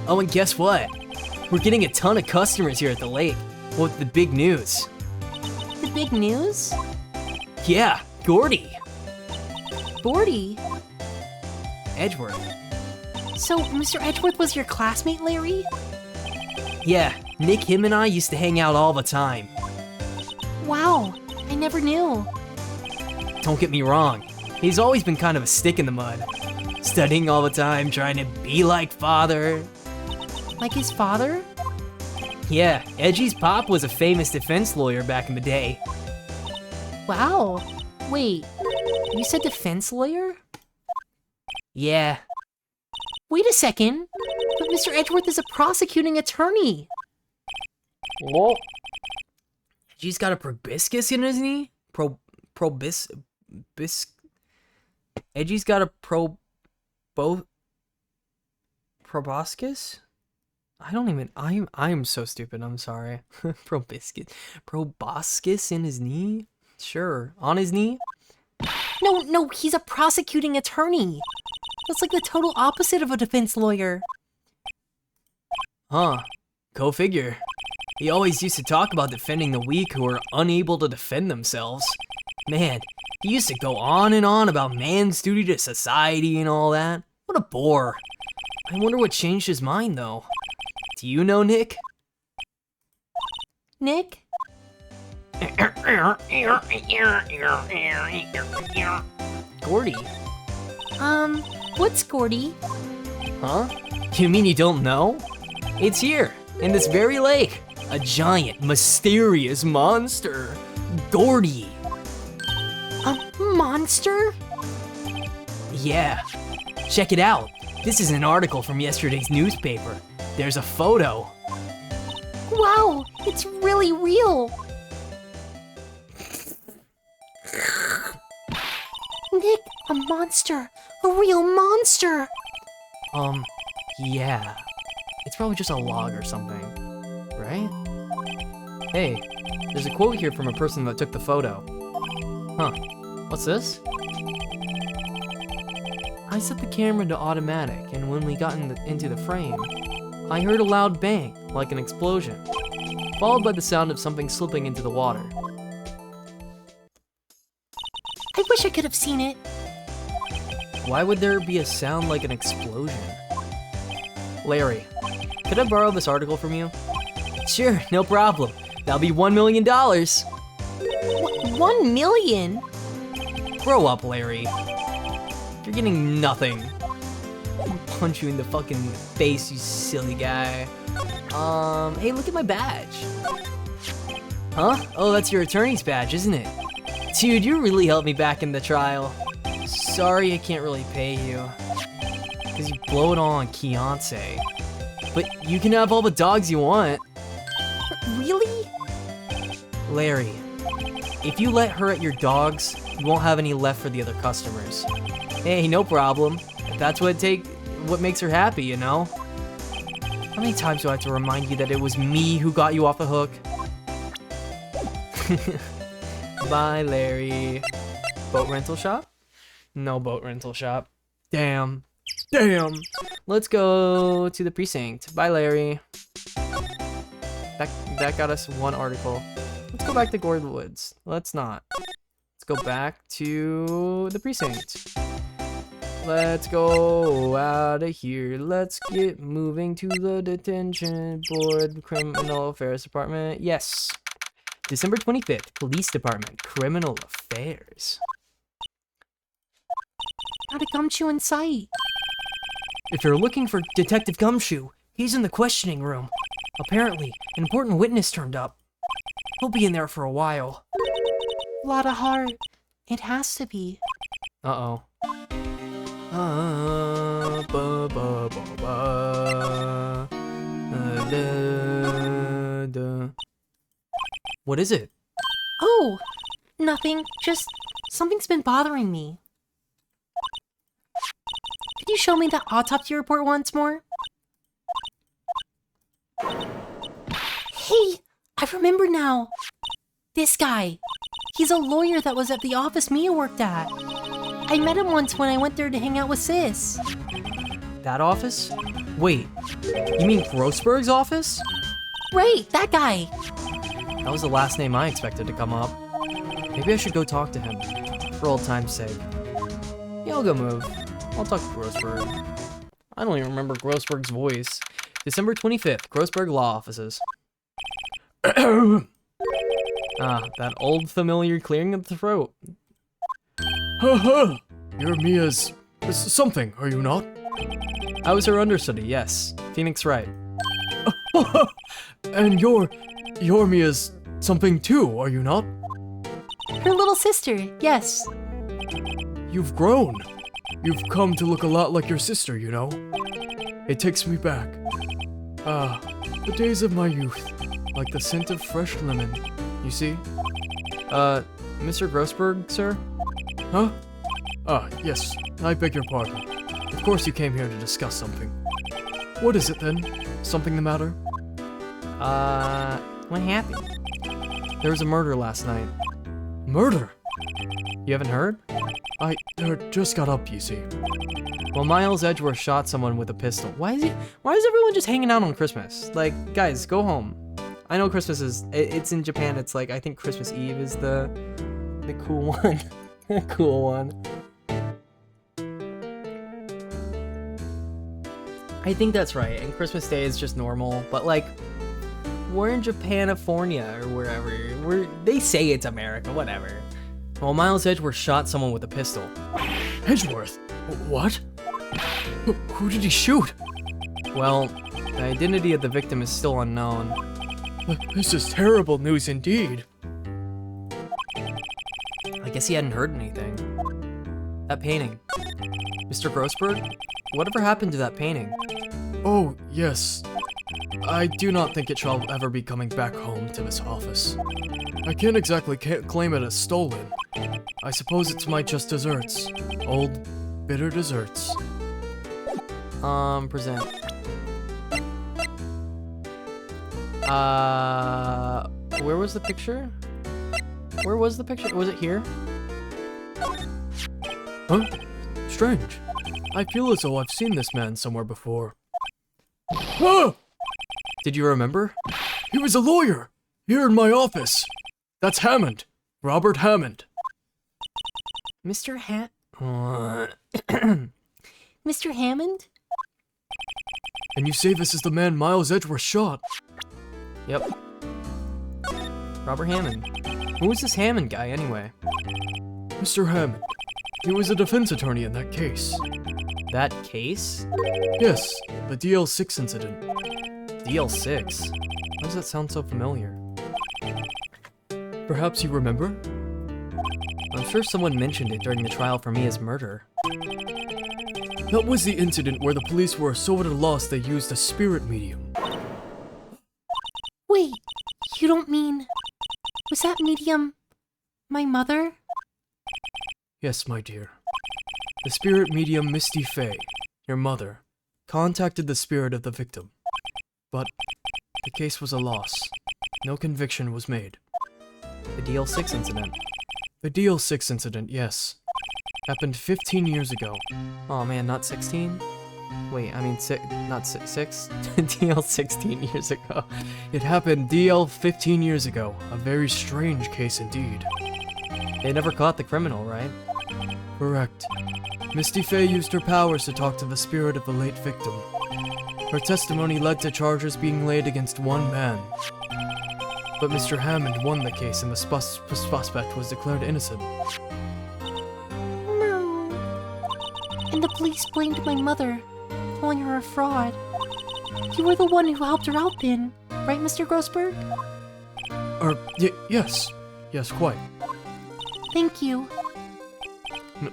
Oh, and guess what? We're getting a ton of customers here at the lake. With the big news. The big news? Yeah, Gordy. Gordy? Edgeworth. So, Mr. Edgeworth was your classmate, Larry? Yeah, Nick, him and I used to hang out all the time. Wow, I never knew. Don't get me wrong, he's always been kind of a stick in the mud. Studying all the time, trying to be like father. Like his father? Yeah, Edgy's pop was a famous defense lawyer back in the day. Wow. Wait, you said defense lawyer? Yeah. Wait a second. But Mr. Edgeworth is a prosecuting attorney. What? Edgy's got a proboscis in his knee? Edgy's got a proboscis? I am so stupid, I'm sorry. Proboscis in his knee? Sure, on his knee? No, he's a prosecuting attorney. That's like the total opposite of a defense lawyer. Huh, go figure. He always used to talk about defending the weak who are unable to defend themselves. Man, he used to go on and on about man's duty to society and all that. What a bore. I wonder what changed his mind, though. Do you know Nick? Nick? Gordy. What's Gordy? Huh? You mean you don't know? It's here, in this very lake. A giant, mysterious monster. Gordy. A monster? Yeah. Check it out. This is an article from yesterday's newspaper. There's a photo. Wow, it's really real. Nick, a monster. A real monster. Yeah. It's probably just a log or something, right? Hey, there's a quote here from a person that took the photo. Huh, what's this? I set the camera to automatic, and when we got into the frame, I heard a loud bang, like an explosion, followed by the sound of something slipping into the water. I wish I could have seen it. Why would there be a sound like an explosion? Larry, could I borrow this article from you? Sure, no problem. That'll be $1 million. 1 million? Grow up, Larry. You're getting nothing. I'll punch you in the fucking face, you silly guy. Hey, look at my badge. Huh? Oh, that's your attorney's badge, isn't it? Dude, you really helped me back in the trial. Sorry I can't really pay you. Because you blow it all on Keontae. But you can have all the dogs you want. Really? Larry, if you let her at your dogs, you won't have any left for the other customers. Hey, no problem. If that's what makes her happy, you know? How many times do I have to remind you that it was me who got you off the hook? Bye, Larry. Boat rental shop? No boat rental shop. Damn. Damn. Let's go to the precinct. Bye, Larry. That got us one article. Let's go back to Gordon Woods. Let's not. Let's go back to the precinct. Let's go out of here. Let's get moving to the detention board, criminal affairs department. Yes. December 25th, police department, criminal affairs. Not a gumshoe in sight. If you're looking for Detective Gumshoe, he's in the questioning room. Apparently, an important witness turned up. He'll be in there for a while. Lot of heart. It has to be. Uh-oh. What is it? Oh, nothing. Just something's been bothering me. Could you show me that autopsy report once more? Hey, I remember now. This guy. He's a lawyer that was at the office Mia worked at. I met him once when I went there to hang out with Sis. That office? Wait, you mean Grossberg's office? Right, that guy. That was the last name I expected to come up. Maybe I should go talk to him, for old time's sake. Yeah, I'll go move. I'll talk to Grossberg. I don't even remember Grossberg's voice. December 25th, Grossberg Law Offices. That old familiar clearing of the throat. Haha! You're Mia's something, are you not? I was her understudy, yes. Phoenix Wright. And you're Mia's something too, are you not? Her little sister, yes. You've grown. You've come to look a lot like your sister, you know? It takes me back. The days of my youth. Like the scent of fresh lemon. You see? Mr. Grossberg, sir? Huh? Yes. I beg your pardon. Of course you came here to discuss something. What is it then? Something the matter? What happened? There was a murder last night. Murder? You haven't heard? I just got up, you see. Well, Miles Edgeworth shot someone with a pistol. Why is everyone just hanging out on Christmas? Like, guys, go home. I know Christmas is, it's in Japan, it's like, I think Christmas Eve is the cool one. The cool one. I think that's right, and Christmas Day is just normal, but like, we're in Japanifornia or wherever. They say it's America, whatever. Well, Miles Edgeworth shot someone with a pistol. Edgeworth? What? Who did he shoot? Well, the identity of the victim is still unknown. This is terrible news indeed. I guess he hadn't heard anything. That painting. Mr. Grossberg? Whatever happened to that painting? Oh, yes. I do not think it shall ever be coming back home to this office. I can't exactly claim it as stolen. I suppose it's my just desserts. Old, bitter desserts. Present. Where was the picture? Where was the picture? Was it here? Huh? Strange. I feel as though I've seen this man somewhere before. Ah! Did you remember? He was a lawyer! Here in my office! That's Hammond. Robert Hammond. Mr. Mr. Hammond? And you say this is the man Miles Edgeworth shot? Yep. Robert Hammond. Who was this Hammond guy, anyway? Mr. Hammond. He was a defense attorney in that case. That case? Yes, the DL6 incident. DL6? Why does that sound so familiar? Perhaps you remember? I'm sure someone mentioned it during the trial for Mia's murder. That was the incident where the police were so at a loss they used a spirit medium. Wait, you don't mean... Was that medium... my mother? Yes, my dear. The spirit medium Misty Fey, your mother, contacted the spirit of the victim. But the case was a loss. No conviction was made. The DL6 incident. The DL6 incident, yes. Happened 15 years ago. Oh man, not 16? Wait, I mean, not 6? DL 16 years ago. It happened DL 15 years ago. A very strange case indeed. They never caught the criminal, right? Correct. Misty Fey used her powers to talk to the spirit of the late victim. Her testimony led to charges being laid against one man. But Mr. Hammond won the case and the suspect was declared innocent. No. And the police blamed my mother, calling her a fraud. You were the one who helped her out then, right, Mr. Grossberg? Yes. Yes, quite. Thank you.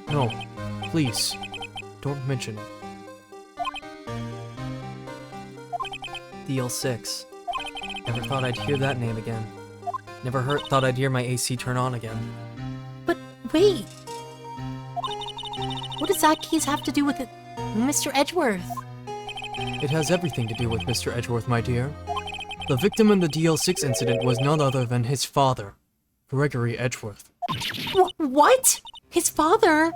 No, please, don't mention it. DL6. Never thought I'd hear that name again. Never thought I'd hear my AC turn on again. But wait. What does that case have to do with it, Mr. Edgeworth? It has everything to do with Mr. Edgeworth, my dear. The victim in the DL6 incident was none other than his father, Gregory Edgeworth. What? His father?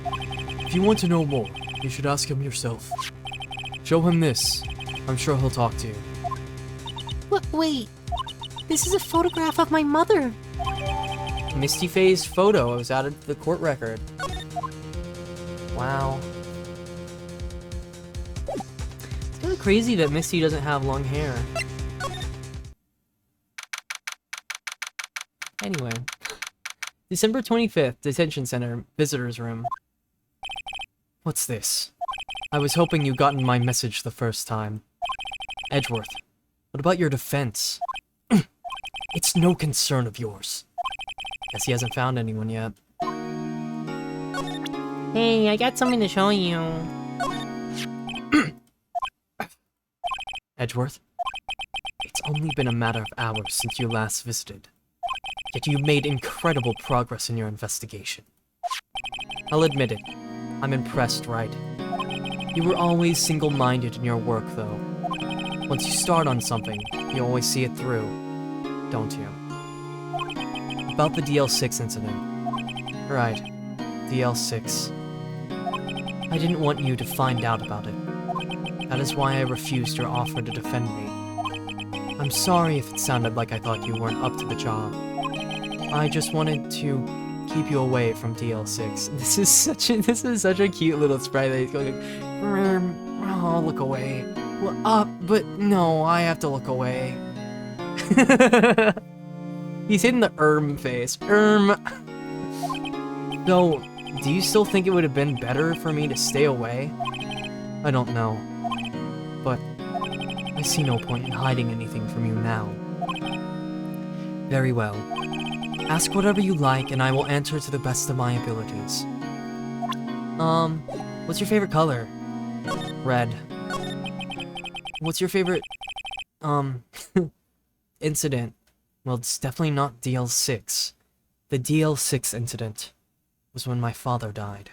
If you want to know more, you should ask him yourself. Show him this. I'm sure he'll talk to you. Wait. This is a photograph of my mother. Misty Faye's photo was added to the court record. Wow. It's kind of crazy that Misty doesn't have long hair. Anyway. December 25th, Detention Center, Visitor's Room. What's this? I was hoping you gotten my message the first time. Edgeworth, what about your defense? It's no concern of yours. Guess he hasn't found anyone yet. Hey, I got something to show you. Edgeworth, it's only been a matter of hours since you last visited. Yet you made incredible progress in your investigation. I'll admit it, I'm impressed, right? You were always single-minded in your work, though. Once you start on something, you always see it through, don't you? About the DL6 incident. Right, DL6. I didn't want you to find out about it. That is why I refused your offer to defend me. I'm sorry if it sounded like I thought you weren't up to the job. I just wanted to keep you away from DL6. This is such a cute little sprite that he's going like, oh, look away. Well, but no, I have to look away. He's hitting the face. So, do you still think it would have been better for me to stay away? I don't know. But I see no point in hiding anything from you now. Very well. Ask whatever you like, and I will answer to the best of my abilities. What's your favorite color? Red. What's your favorite, incident? Well, it's definitely not DL6. The DL6 incident was when my father died.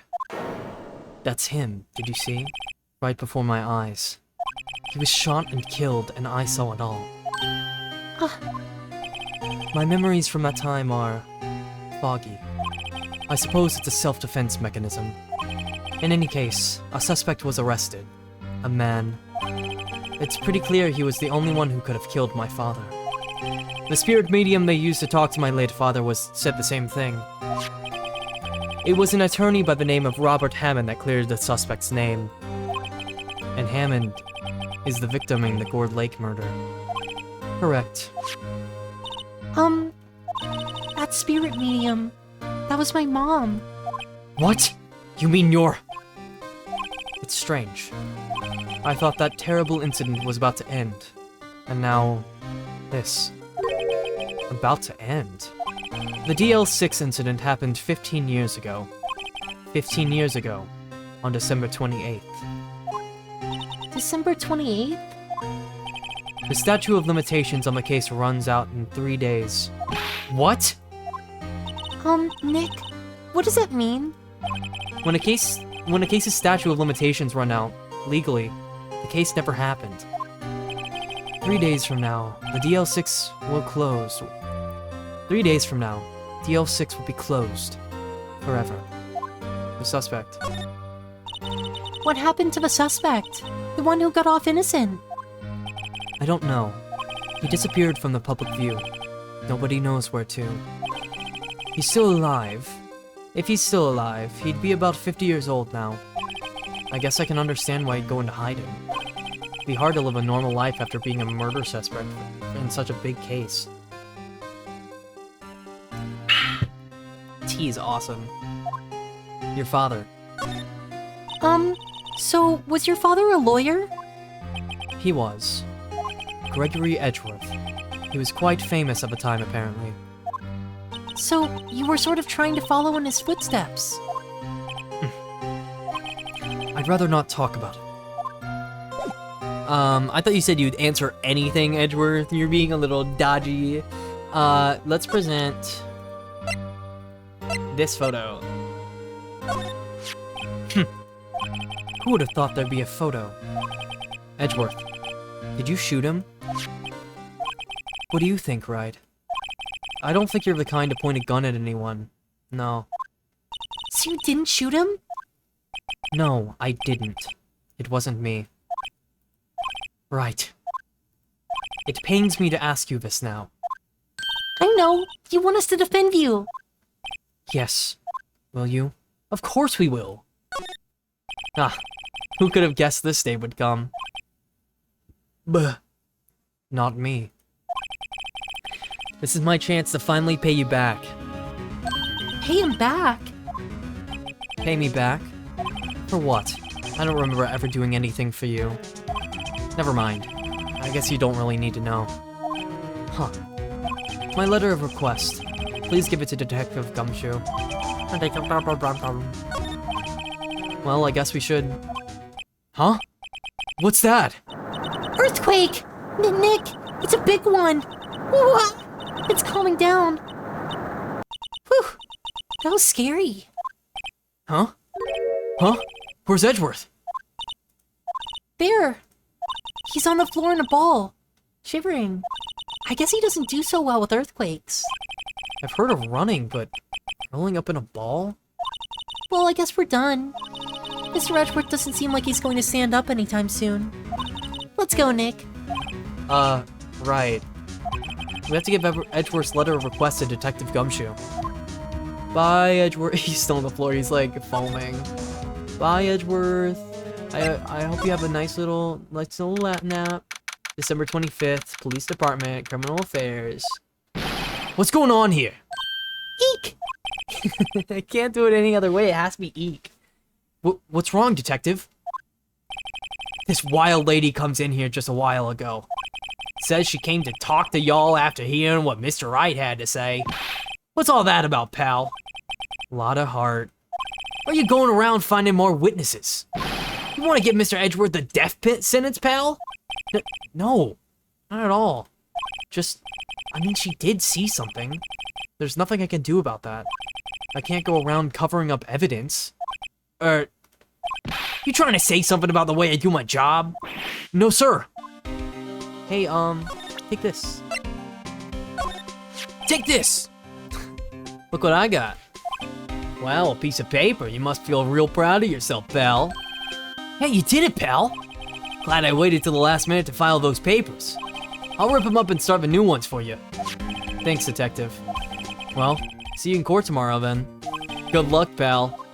That's him, did you see? Right before my eyes. He was shot and killed, and I saw it all. My memories from that time are foggy. I suppose it's a self-defense mechanism. In any case, a suspect was arrested. A man. It's pretty clear he was the only one who could have killed my father. The spirit medium they used to talk to my late father said the same thing. It was an attorney by the name of Robert Hammond that cleared the suspect's name. And Hammond is the victim in the Gourd Lake murder. Correct. That spirit medium, that was my mom. What? You mean you're... It's strange. I thought that terrible incident was about to end. And now... this. About to end? The DL6 incident happened 15 years ago. 15 years ago. On December 28th. December 28th? The statute of limitations on the case runs out in 3 days. What? Nick, what does that mean? When a case's statute of limitations run out, legally, the case never happened. 3 days from now, the DL6 will close. 3 days from now, DL6 will be closed. Forever. The suspect. What happened to the suspect? The one who got off innocent? I don't know. He disappeared from the public view. Nobody knows where to. He's still alive. If he's still alive, he'd be about 50 years old now. I guess I can understand why he'd go into hiding. It'd be hard to live a normal life after being a murder suspect in such a big case. T is awesome. Your father. So was your father a lawyer? He was. Gregory Edgeworth. He was quite famous at the time, apparently. So you were sort of trying to follow in his footsteps. I'd rather not talk about it. I thought you said you'd answer anything, Edgeworth. You're being a little dodgy. Let's present this photo. Who would have thought there'd be a photo? Edgeworth, did you shoot him? What do you think, Ryde? I don't think you're the kind to point a gun at anyone. No. So you didn't shoot him? No, I didn't. It wasn't me. Right. It pains me to ask you this now. I know. You want us to defend you. Yes. Will you? Of course we will. Ah, who could have guessed this day would come? Buh. Not me. This is my chance to finally pay you back. Pay him back? Pay me back? For what? I don't remember ever doing anything for you. Never mind. I guess you don't really need to know. Huh. My letter of request. Please give it to Detective Gumshoe. Well, I guess we should... Huh? What's that? Earthquake! Nick, it's a big one. Whoa, it's calming down. Whew, that was scary. Huh? Huh? Where's Edgeworth? There. He's on the floor in a ball, shivering. I guess he doesn't do so well with earthquakes. I've heard of running, but rolling up in a ball? Well, I guess we're done. Mr. Edgeworth doesn't seem like he's going to stand up anytime soon. Let's go, Nick. Right. We have to give Edgeworth's letter of request to Detective Gumshoe. Bye, Edgeworth. He's still on the floor. He's like foaming. Bye, Edgeworth. I hope you have a nice little nap. December 25th, Police Department, Criminal Affairs. What's going on here? Eek! I can't do it any other way. It has to be eek. What's wrong, Detective? This wild lady comes in here just a while ago. Says she came to talk to y'all after hearing what Mr. Wright had to say. What's all that about, pal? A lot of heart. Are you going around finding more witnesses? You want to give Mr. Edgeworth the death pit sentence, pal? No, not at all. Just, I mean, she did see something. There's nothing I can do about that. I can't go around covering up evidence. You trying to say something about the way I do my job? No, sir. Hey, take this. Take this! Look what I got. Wow, a piece of paper. You must feel real proud of yourself, pal. Hey, you did it, pal. Glad I waited till the last minute to file those papers. I'll rip them up and start the new ones for you. Thanks, Detective. Well, see you in court tomorrow, then. Good luck, pal.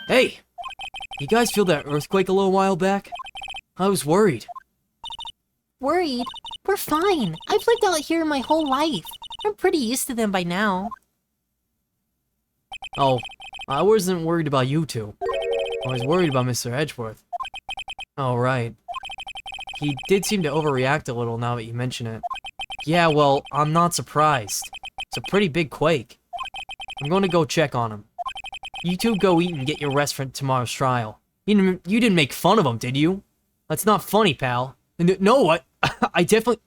Hey! You guys feel that earthquake a little while back? I was worried. Worried? We're fine. I've lived out here my whole life. I'm pretty used to them by now. Oh, I wasn't worried about you two. I was worried about Mr. Edgeworth. Oh, right. He did seem to overreact a little now that you mention it. Yeah, well, I'm not surprised. It's a pretty big quake. I'm going to go check on him. You two go eat and get your rest for tomorrow's trial. You didn't make fun of him, did you? That's not funny, pal. No, what? I definitely...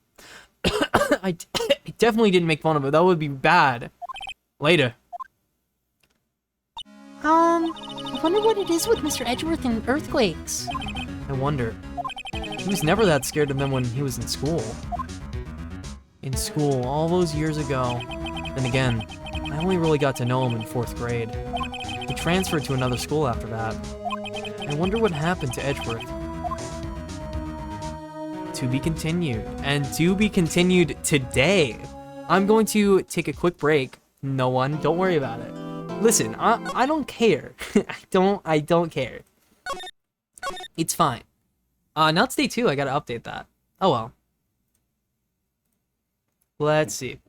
I definitely didn't make fun of him. That would be bad. Later. I wonder what it is with Mr. Edgeworth and earthquakes. I wonder. He was never that scared of them when he was in school. In school, all those years ago. Then again, I only really got to know him in 4th grade. He transferred to another school after that. I wonder what happened to Edgeworth. To be continued. And to be continued today. I'm going to take a quick break. No one, don't worry about it. Listen, I don't care. I don't care. It's fine. Now it's day 2, I gotta update that. Oh well. Let's see.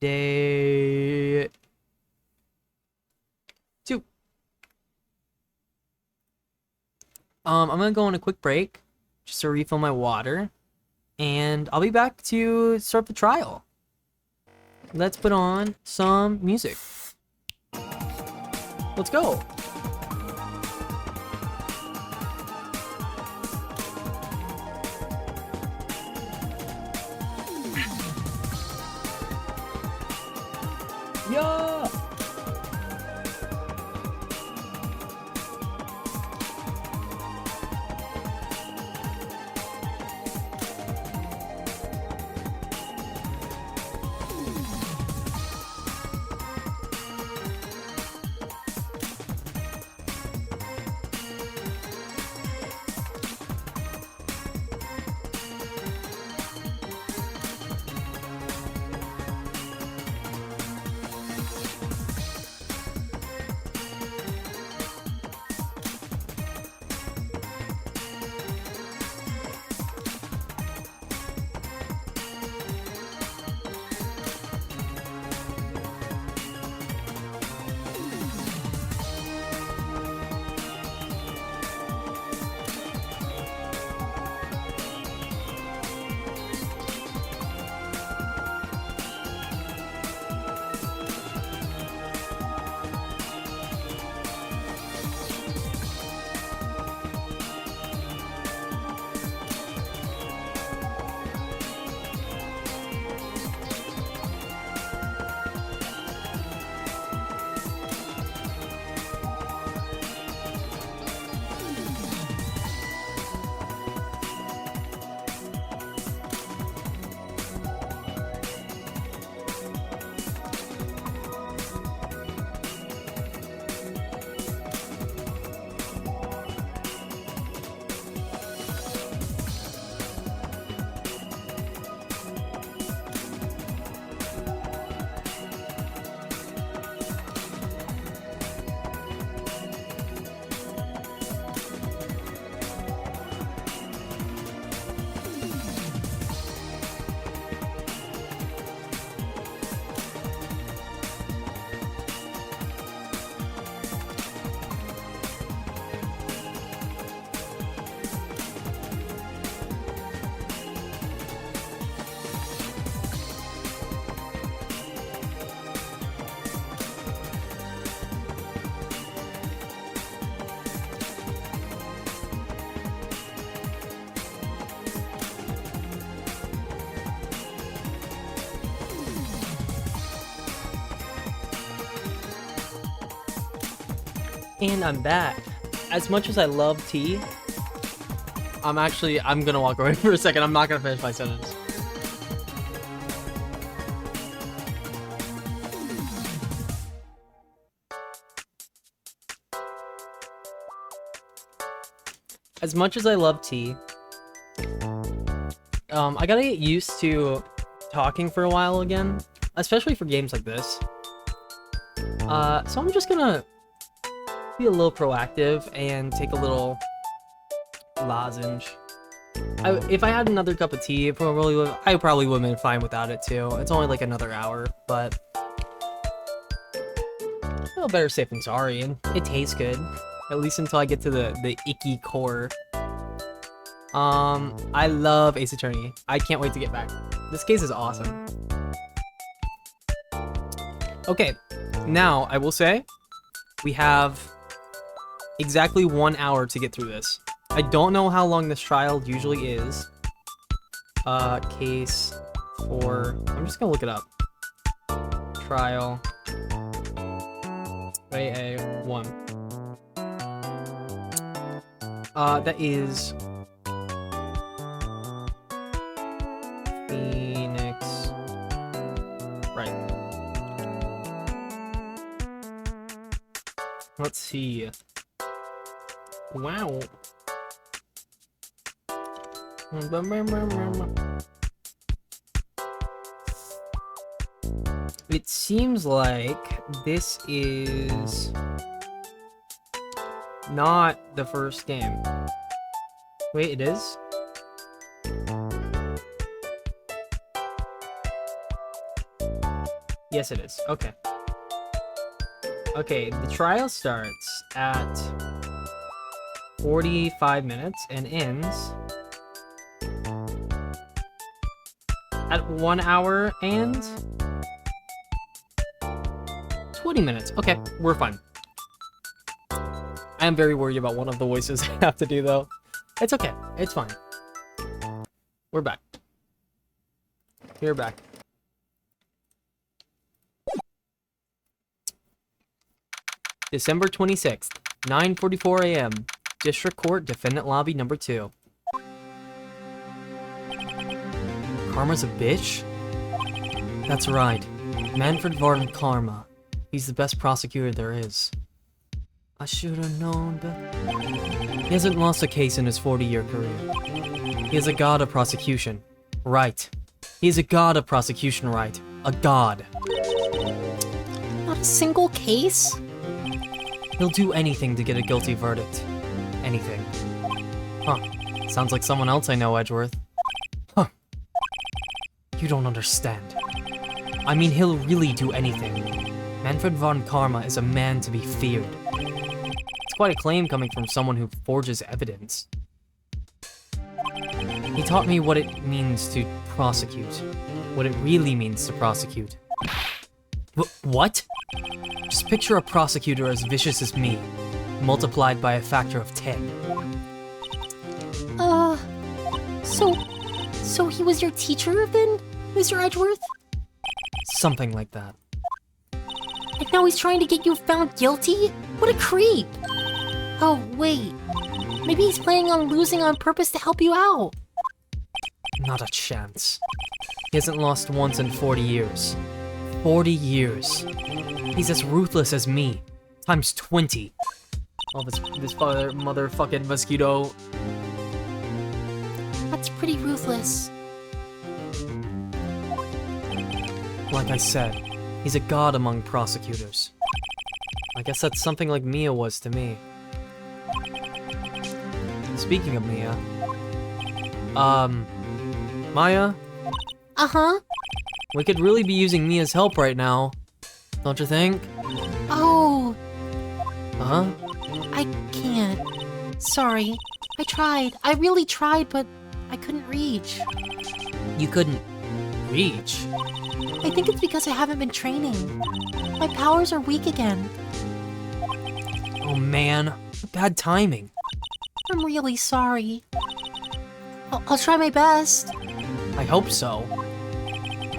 Day 2. I'm gonna go on a quick break just to refill my water, and I'll be back to start the trial. Let's put on some music. Let's go. Yeah. And I'm back. As much as I love tea, I'm gonna walk away for a second. I'm not gonna finish my sentence. As much as I love tea, I gotta get used to talking for a while again, especially for games like this. So I'm just gonna be a little proactive and take a little lozenge. If I had another cup of tea, I probably would have been fine without it too. It's only like another hour, but better safe than sorry, and it tastes good. At least until I get to the icky core. I love Ace Attorney. I can't wait to get back. This case is awesome. Okay, now I will say we have exactly 1 hour to get through this. I don't know how long this trial usually is. Case 4. I'm just gonna look it up. Trial AA1. That is Phoenix. Right. Let's see. Wow. It seems like this is not the first game. Wait, it is? Yes, it is. Okay. Okay, the trial starts at 45 minutes and ends at 1 hour and 20 minutes. Okay, we're fine. I am very worried about one of the voices I have to do, though. It's okay. It's fine. We're back. We're back. December 26th, 9:44 a.m. District Court, Defendant Lobby number 2. Karma's a bitch? That's right. Manfred Varden Karma. He's the best prosecutor there is. I should have known better. He hasn't lost a case in his 40-year career. He is a god of prosecution. Right. He is a god of prosecution, right. A god. Not a single case? He'll do anything to get a guilty verdict. Anything. Huh. Sounds like someone else I know, Edgeworth. Huh. You don't understand. I mean, he'll really do anything. Manfred von Karma is a man to be feared. It's quite a claim coming from someone who forges evidence. He taught me what it means to prosecute. What it really means to prosecute. What? Just picture a prosecutor as vicious as me, multiplied by a factor of 10. So he was your teacher then, Mr. Edgeworth? Something like that. And now he's trying to get you found guilty? What a creep! Oh, wait. Maybe he's planning on losing on purpose to help you out. Not a chance. He hasn't lost once in 40 years. 40 years. He's as ruthless as me. Times 20. Oh, this motherfucking mosquito. That's pretty ruthless. Like I said, he's a god among prosecutors. I guess that's something like Mia was to me. Speaking of Mia... Maya? Uh-huh? We could really be using Mia's help right now. Don't you think? Oh... Uh-huh? I can't. Sorry. I tried. I really tried, but I couldn't reach. You couldn't... reach? I think it's because I haven't been training. My powers are weak again. Oh man, bad timing. I'm really sorry. I'll try my best. I hope so.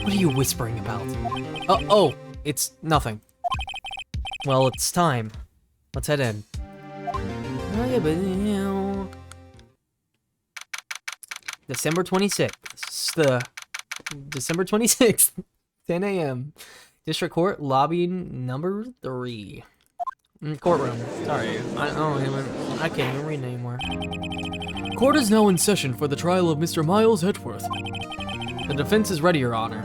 What are you whispering about? Oh, it's nothing. Well, it's time. Let's head in. Oh, yeah, but, you know... December 26th. It's the December 26th, 10 a.m. District Court, lobby number 3. Courtroom. Sorry, I can't even read anymore. Court is now in session for the trial of Mr. Miles Edgeworth. The defense is ready, Your Honor.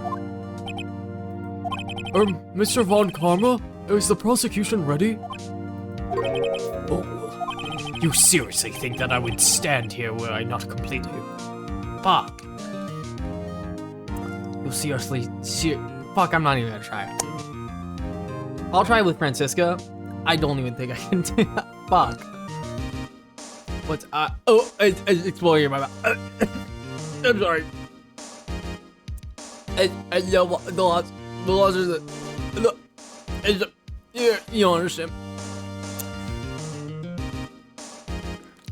Mr. Von Karma, is the prosecution ready? Oh, you seriously think that I would stand here were I not completely... Fuck. You seriously... Fuck, I'm not even gonna try. I'll try with Francisca. I don't even think I can do that. Fuck. What's... Oh, it's exploding in my mouth. I'm sorry. The laws are yeah, you don't understand.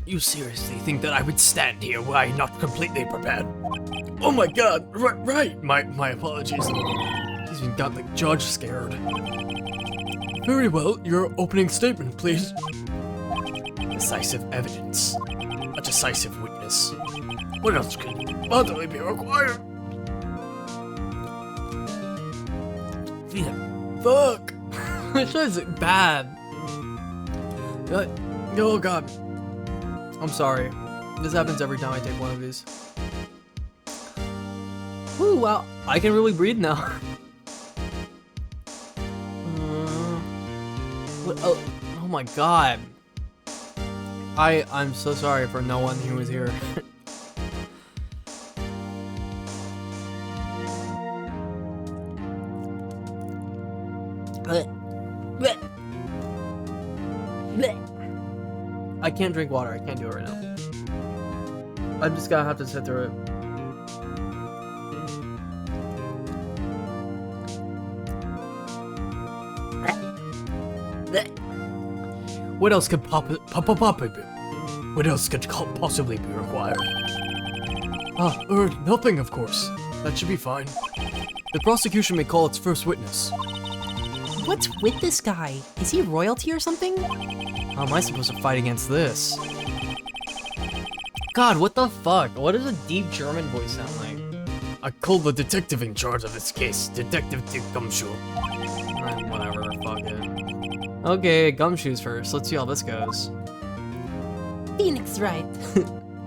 You seriously think that I would stand here were I not completely prepared? Oh my god, right. My apologies. He's even got the judge scared. Very well, your opening statement, please. Decisive evidence. A decisive witness. What else could possibly be required? Fuck. This is bad. Oh god. I'm sorry. This happens every time I take one of these. Ooh, wow. I can really breathe now. Oh my god. I'm so sorry for no one who was here. I can't drink water. I can't do it right now. I'm just gonna have to sit through it. What else could What else could possibly be required? Nothing, of course. That should be fine. The prosecution may call its first witness. What's with this guy? Is he royalty or something? How am I supposed to fight against this? God, what the fuck? What does a deep German voice sound like? I call the detective in charge of this case, Detective Dick Gumshoe. Whatever, fuck it. Okay, gumshoes first. Let's see how this goes. Phoenix, right?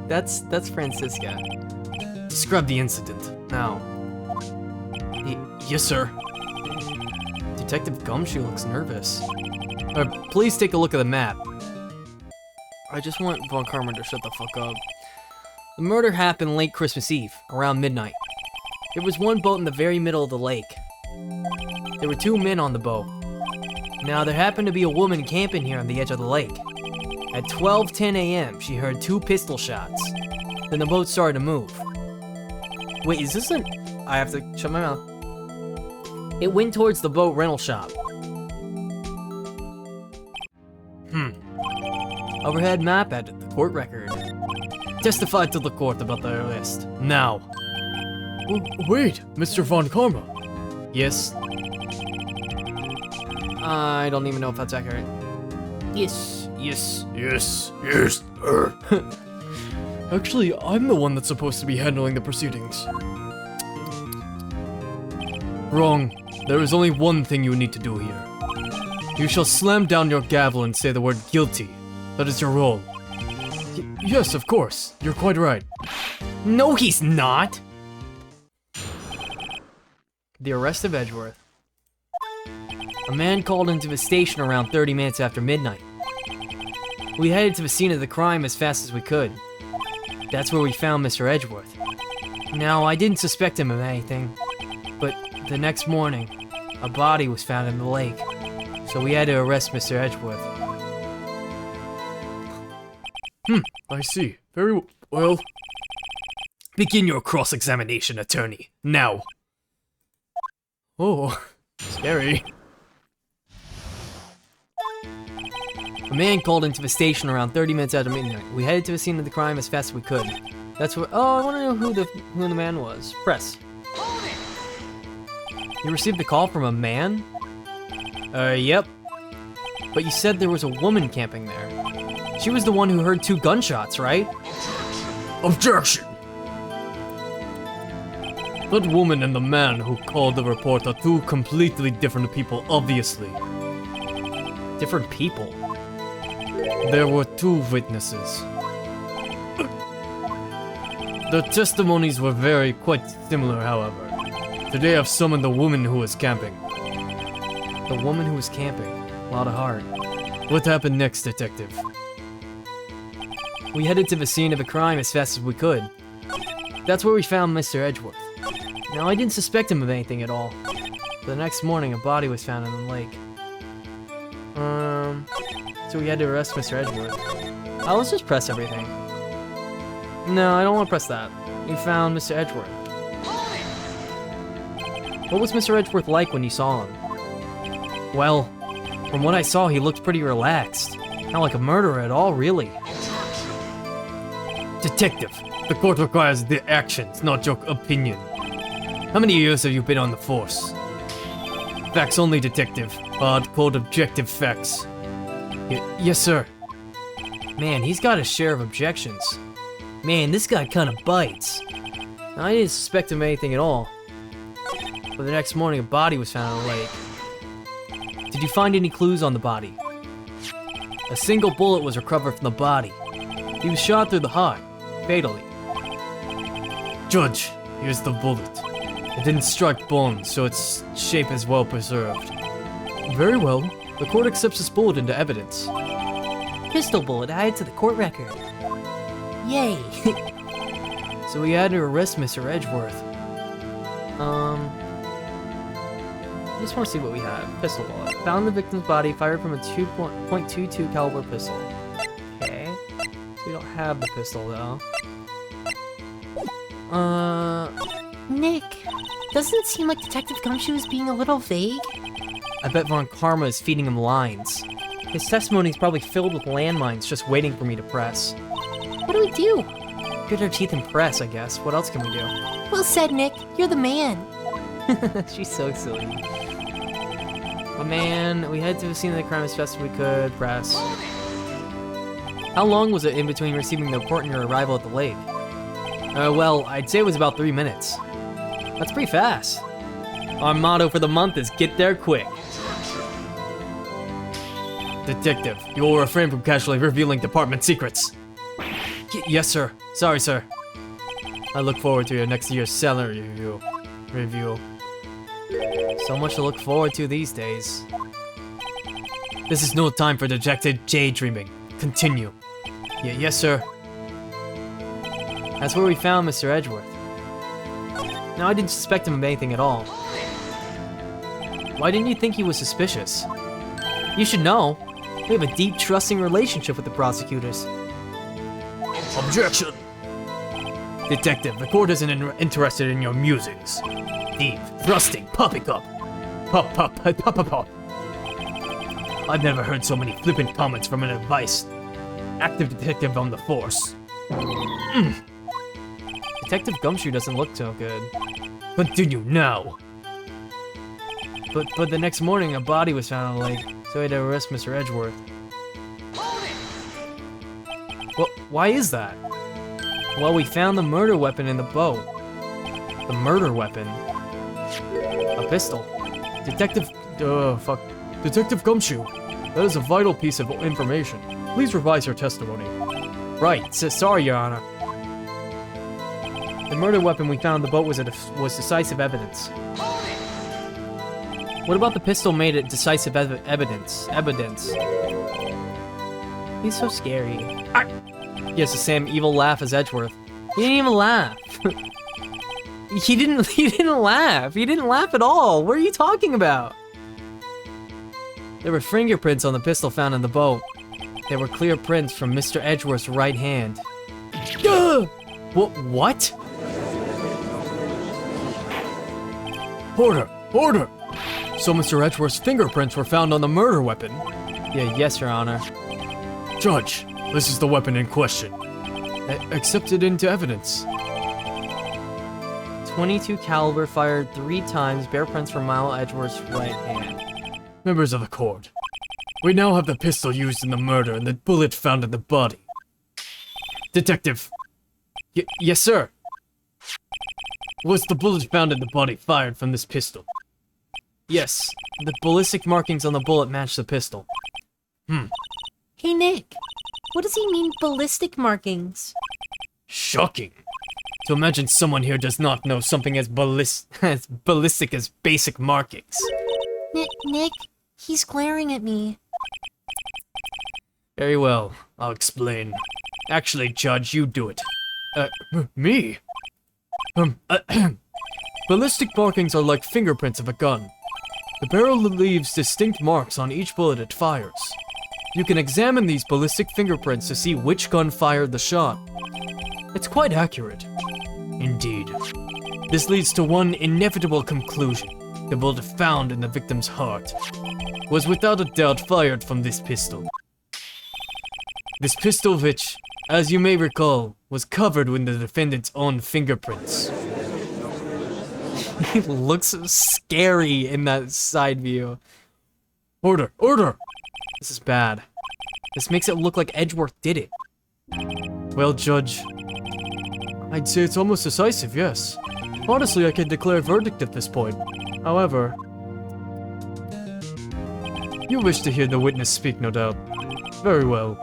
That's Francisca. Describe the incident. Now. Yes, sir. Detective Gumshoe looks nervous. Please take a look at the map. I just want Von Karma to shut the fuck up. The murder happened late Christmas Eve, around midnight. There was one boat in the very middle of the lake. There were 2 men on the boat. Now, there happened to be a woman camping here on the edge of the lake. At 12:10 a.m., she heard 2 pistol shots. Then the boat started to move. Wait, is this an... I have to shut my mouth. It went towards the boat rental shop. Overhead map added the court record. Testify to the court about the arrest. Now. Wait, Mr. Von Karma. Yes. I don't even know if that's accurate. Yes. Actually, I'm the one that's supposed to be handling the proceedings. Wrong. There is only one thing you need to do here. You shall slam down your gavel and say the word guilty. That is your role. Yes, of course. You're quite right. No, he's not! The arrest of Edgeworth. A man called into the station around 30 minutes after midnight. We headed to the scene of the crime as fast as we could. That's where we found Mr. Edgeworth. Now, I didn't suspect him of anything, but the next morning, a body was found in the lake, so we had to arrest Mr. Edgeworth. I see. Very well. Begin your cross-examination, attorney. Now. Oh, scary. A man called into the station around 30 minutes after midnight. We headed to the scene of the crime as fast as we could. That's what. Oh, I want to know who the man was. Press. You received a call from a man? Yep. But you said there was a woman camping there. She was the one who heard 2 gunshots, right? Objection! That woman and the man who called the report are 2 completely different people, obviously. Different people. There were 2 witnesses. Their testimonies were quite similar, however. Today I've summoned the woman who was camping. The woman who was camping. A lot of heart. What happened next, Detective? We headed to the scene of the crime as fast as we could. That's where we found Mr. Edgeworth. Now, I didn't suspect him of anything at all. But the next morning, a body was found in the lake. So we had to arrest Mr. Edgeworth. Let's just press everything. No, I don't want to press that. We found Mr. Edgeworth. What was Mr. Edgeworth like when you saw him? Well, from what I saw, he looked pretty relaxed. Not like a murderer at all, really. Detective, the court requires the actions, not your opinion. How many years have you been on the force? Facts only, Detective. Hard-cold objective facts. Yes, sir. Man, he's got a share of objections. Man, this guy kinda bites. Now, I didn't suspect him of anything at all. But the next morning, a body was found in a lake. Did you find any clues on the body? A single bullet was recovered from the body. He was shot through the heart, fatally. Judge, here's the bullet. It didn't strike bones, so its shape is well preserved. Very well. The court accepts this bullet into evidence. Pistol bullet added to the court record. Yay! So we had to arrest Mr. Edgeworth. I just want to see what we have. Pistol bullet. Found the victim's body fired from a .22 caliber pistol. Okay. So we don't have the pistol though. Nick, doesn't it seem like Detective Gumshoe is being a little vague? I bet Von Karma is feeding him lines. His testimony is probably filled with landmines just waiting for me to press. What do we do? Grit our teeth and press, I guess. What else can we do? Well said, Nick. You're the man. She's so silly. But man, we headed to the scene of the crime as fast as we could. Press. How long was it in between receiving the report and your arrival at the lake? Well, I'd say it was about 3 minutes. That's pretty fast. Our motto for the month is get there quick. Detective, you will refrain from casually revealing department secrets. Yes, sir. Sorry, sir. I look forward to your next year's salary review. So much to look forward to these days. This is no time for dejected daydreaming. Continue. Yes, sir. That's where we found Mr. Edgeworth. Now, I didn't suspect him of anything at all. Why didn't you think he was suspicious? You should know. We have a deep, trusting relationship with the prosecutors. Objection! Detective, the court isn't interested in your musings. Deep, thrusting, poppycock. Pop. I've never heard so many flippant comments from an active detective on the force. Detective Gumshoe doesn't look so good. Continue now. But the next morning, a body was found in the lake, so we had to arrest Mr. Edgeworth. Well, why is that? Well, we found the murder weapon in the boat. The murder weapon? A pistol. Detective Gumshoe, that is a vital piece of information. Please revise your testimony. Right, sorry, Your Honor. The murder weapon we found in the boat was decisive evidence. What about the pistol made it decisive evidence? He's so scary. He has the same evil laugh as Edgeworth. He didn't even laugh. He didn't laugh. He didn't laugh at all. What are you talking about? There were fingerprints on the pistol found in the boat. There were clear prints from Mr. Edgeworth's right hand. What? Order! So Mr. Edgeworth's fingerprints were found on the murder weapon? Yes, Your Honor. Judge, this is the weapon in question. Accepted into evidence. .22 caliber fired 3 times, bare prints from Mile Edgeworth's right hand. Members of the court, We now have the pistol used in the murder and the bullet found in the body. Detective. Yes, sir. Was the bullet found in the body fired from this pistol? Yes, the ballistic markings on the bullet match the pistol. Hey, Nick. What does he mean, ballistic markings? Shocking. To imagine someone here does not know something as ballistic as basic markings. Nick, he's glaring at me. Very well, I'll explain. Actually, Judge, you do it. Me? Ballistic markings are like fingerprints of a gun. The barrel leaves distinct marks on each bullet it fires. You can examine these ballistic fingerprints to see which gun fired the shot. It's quite accurate. Indeed. This leads to one inevitable conclusion. The bullet found in the victim's heart was without a doubt fired from this pistol. This pistol which, as you may recall, was covered with the defendant's own fingerprints. He looks scary in that side view. Order! Order! This is bad. This makes it look like Edgeworth did it. Well, Judge, I'd say it's almost decisive, yes. Honestly, I could declare a verdict at this point. However, you wish to hear the witness speak, no doubt. Very well.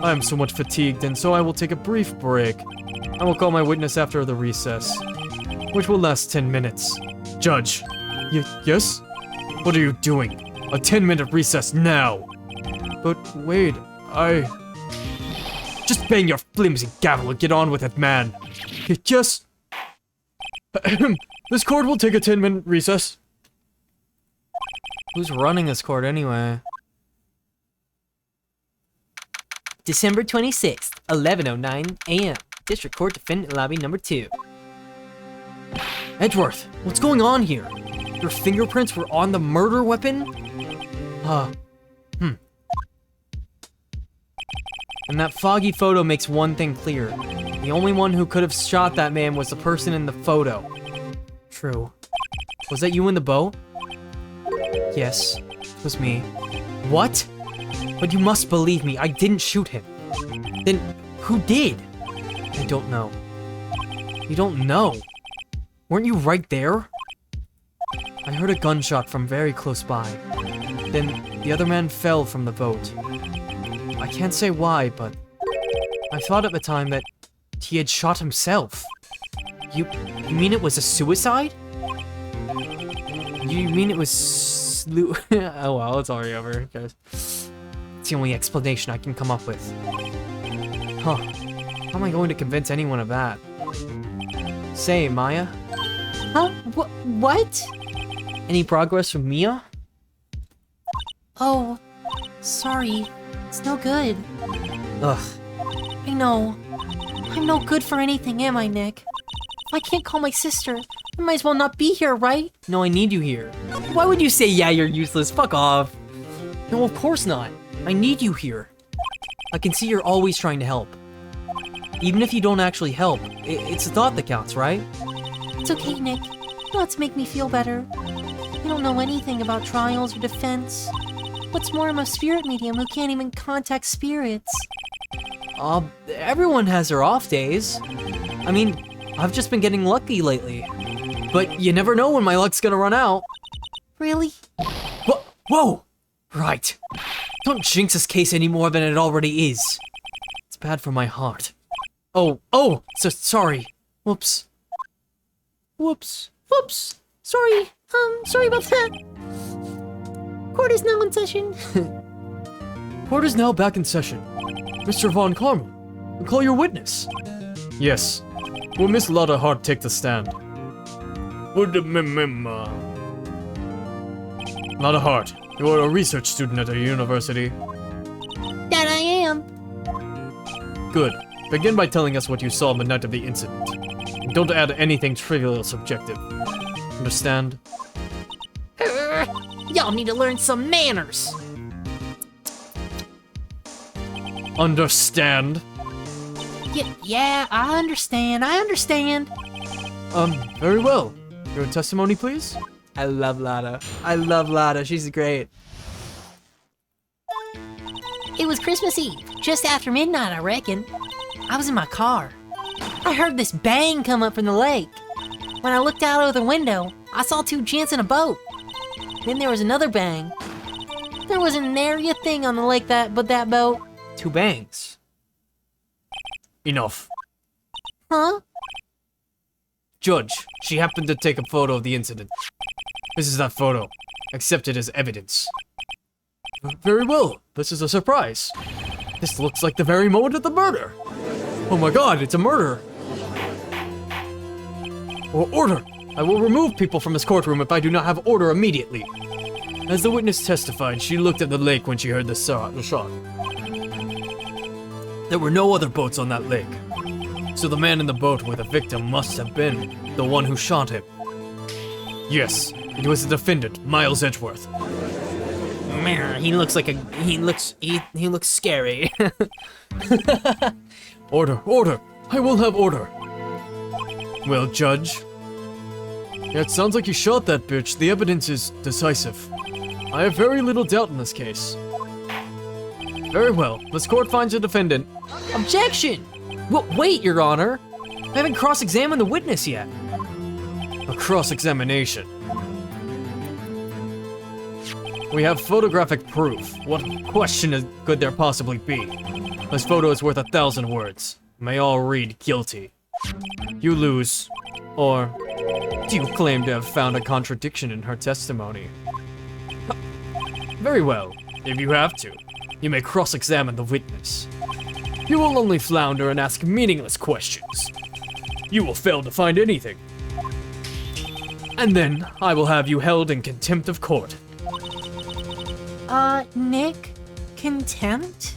I am somewhat fatigued, and so I will take a brief break. I will call my witness after the recess, which will last 10 minutes. Judge. Yes? What are you doing? A 10-minute recess now! But wait, Just bang your flimsy gavel and get on with it, man. Yes? This court will take a 10-minute recess. Who's running this court anyway? December 26th, 11:09 a.m. District Court Defendant Lobby Number 2. Edgeworth, what's going on here? Your fingerprints were on the murder weapon? And that foggy photo makes one thing clear. The only one who could have shot that man was the person in the photo. True. Was that you in the boat? Yes, it was me. What? But you must believe me, I didn't shoot him. Then, who did? I don't know. You don't know? Weren't you right there? I heard a gunshot from very close by. Then, the other man fell from the boat. I can't say why, but I thought at the time that he had shot himself. You mean it was a suicide? You mean it was oh well, it's already over. It's the only explanation I can come up with. Huh. How am I going to convince anyone of that? Say, Maya? Huh? What? Any progress from Mia? Oh, sorry. It's no good. Ugh. I know. I'm no good for anything, am I, Nick? If I can't call my sister, I might as well not be here, right? No, I need you here. Why would you say, yeah, you're useless? Fuck off. No, of course not. I need you here. I can see you're always trying to help. Even if you don't actually help, it's the thought that counts, right? It's okay, Nick. Thoughts make me feel better. I don't know anything about trials or defense. What's more, I'm a spirit medium who can't even contact spirits. Everyone has their off days. I mean, I've just been getting lucky lately. But you never know when my luck's gonna run out. Really? Whoa! Right. Don't jinx this case any more than it already is. It's bad for my heart. Oh, so sorry. Whoops. Sorry. Sorry about that. Court is now in session. Court is now back in session. Mr. Von Carmel, call your witness. Yes. Will Miss Lotta Hart take the stand? Lotta Hart, you are a research student at a university. That I am. Good. Begin by telling us what you saw on the night of the incident. And don't add anything trivial or subjective. Understand? Y'all need to learn some manners. Understand? Yeah, I understand. Very well. Your testimony, please? I love Lada. She's great. was Christmas Eve, just after midnight, I reckon. I was in my car. I heard this bang come up from the lake. When I looked out of the window, I saw two gents in a boat. Then there was another bang. There wasn't nary a thing on the lake but that boat. Two bangs. Enough. Huh? Judge, she happened to take a photo of the incident. This is that photo. Accept it as evidence. Very well. This is a surprise. This looks like the very moment of the murder. Oh my god, it's a murder. Order! I will remove people from this courtroom if I do not have order immediately. As the witness testified, she looked at the lake when she heard the shot. There were no other boats on that lake. So the man in the boat with the victim must have been the one who shot him. Yes, it was the defendant, Miles Edgeworth. Man, he looks scary. Order! I will have order. Well, Judge. Yeah, it sounds like you shot that bitch. The evidence is decisive. I have very little doubt in this case. Very well. This court finds the defendant. Objection! Well, wait, Your Honor. I haven't cross-examined the witness yet. A cross-examination. We have photographic proof. What question could there possibly be? This photo is worth 1,000 words. May all read guilty. You lose. Or do you claim to have found a contradiction in her testimony? Very well. If you have to, you may cross-examine the witness. You will only flounder and ask meaningless questions. You will fail to find anything. And then I will have you held in contempt of court. Nick? Contempt?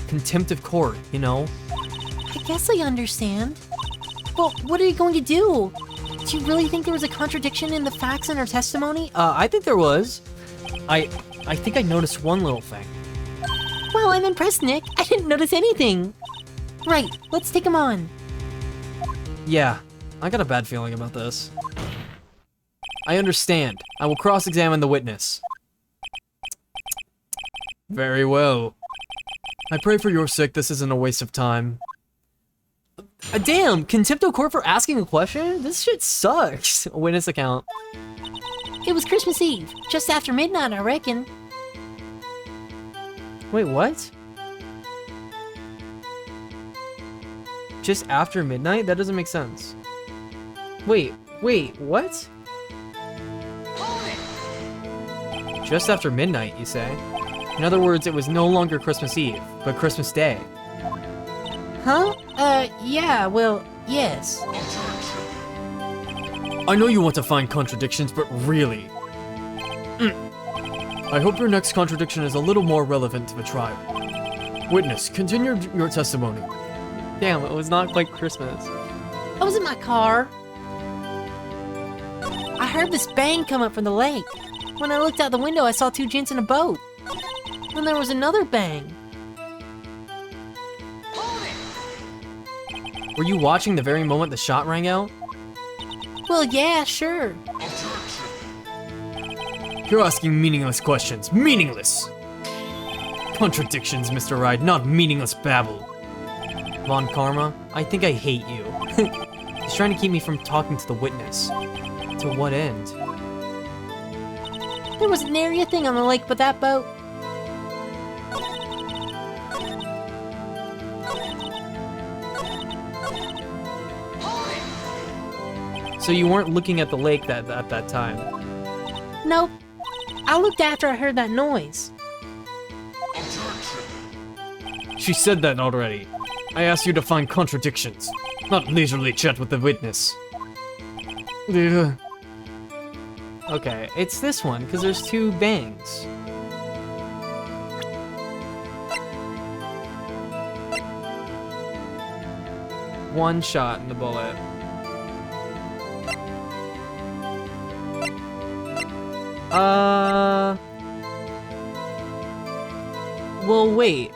Contempt of court, you know? I guess I understand. Well, what are you going to do? Do you really think there was a contradiction in the facts in her testimony? I think there was. I think I noticed one little thing. Well, I'm impressed, Nick. I didn't notice anything. Right, let's take him on. Yeah, I got a bad feeling about this. I understand. I will cross-examine the witness. Very well. I pray for your sake this isn't a waste of time. Damn, contempt of court for asking a question? This shit sucks. Witness account. It was Christmas Eve, just after midnight, I reckon. Wait, what? Just after midnight? That doesn't make sense. Wait, what? Just after midnight, you say? In other words, it was no longer Christmas Eve, but Christmas Day. Huh? Yeah, well, yes. I know you want to find contradictions, but really... I hope your next contradiction is a little more relevant to the trial. Witness, continue your testimony. Damn, it was not quite Christmas. I was in my car. I heard this bang come up from the lake. When I looked out the window, I saw two gents in a boat. Then there was another bang. Were you watching the very moment the shot rang out? Well, yeah, sure. You're asking meaningless questions. Meaningless! Contradictions, Mr. Ride, not meaningless babble. Von Karma, I think I hate you. He's trying to keep me from talking to the witness. To what end? There wasn't nary a thing on the lake but that boat. So you weren't looking at the lake at that time? Nope. I looked after I heard that noise. She said that already. I asked you to find contradictions, not leisurely chat with the witness. Okay, it's this one, because there's two bangs. One shot in the bullet. Well, wait.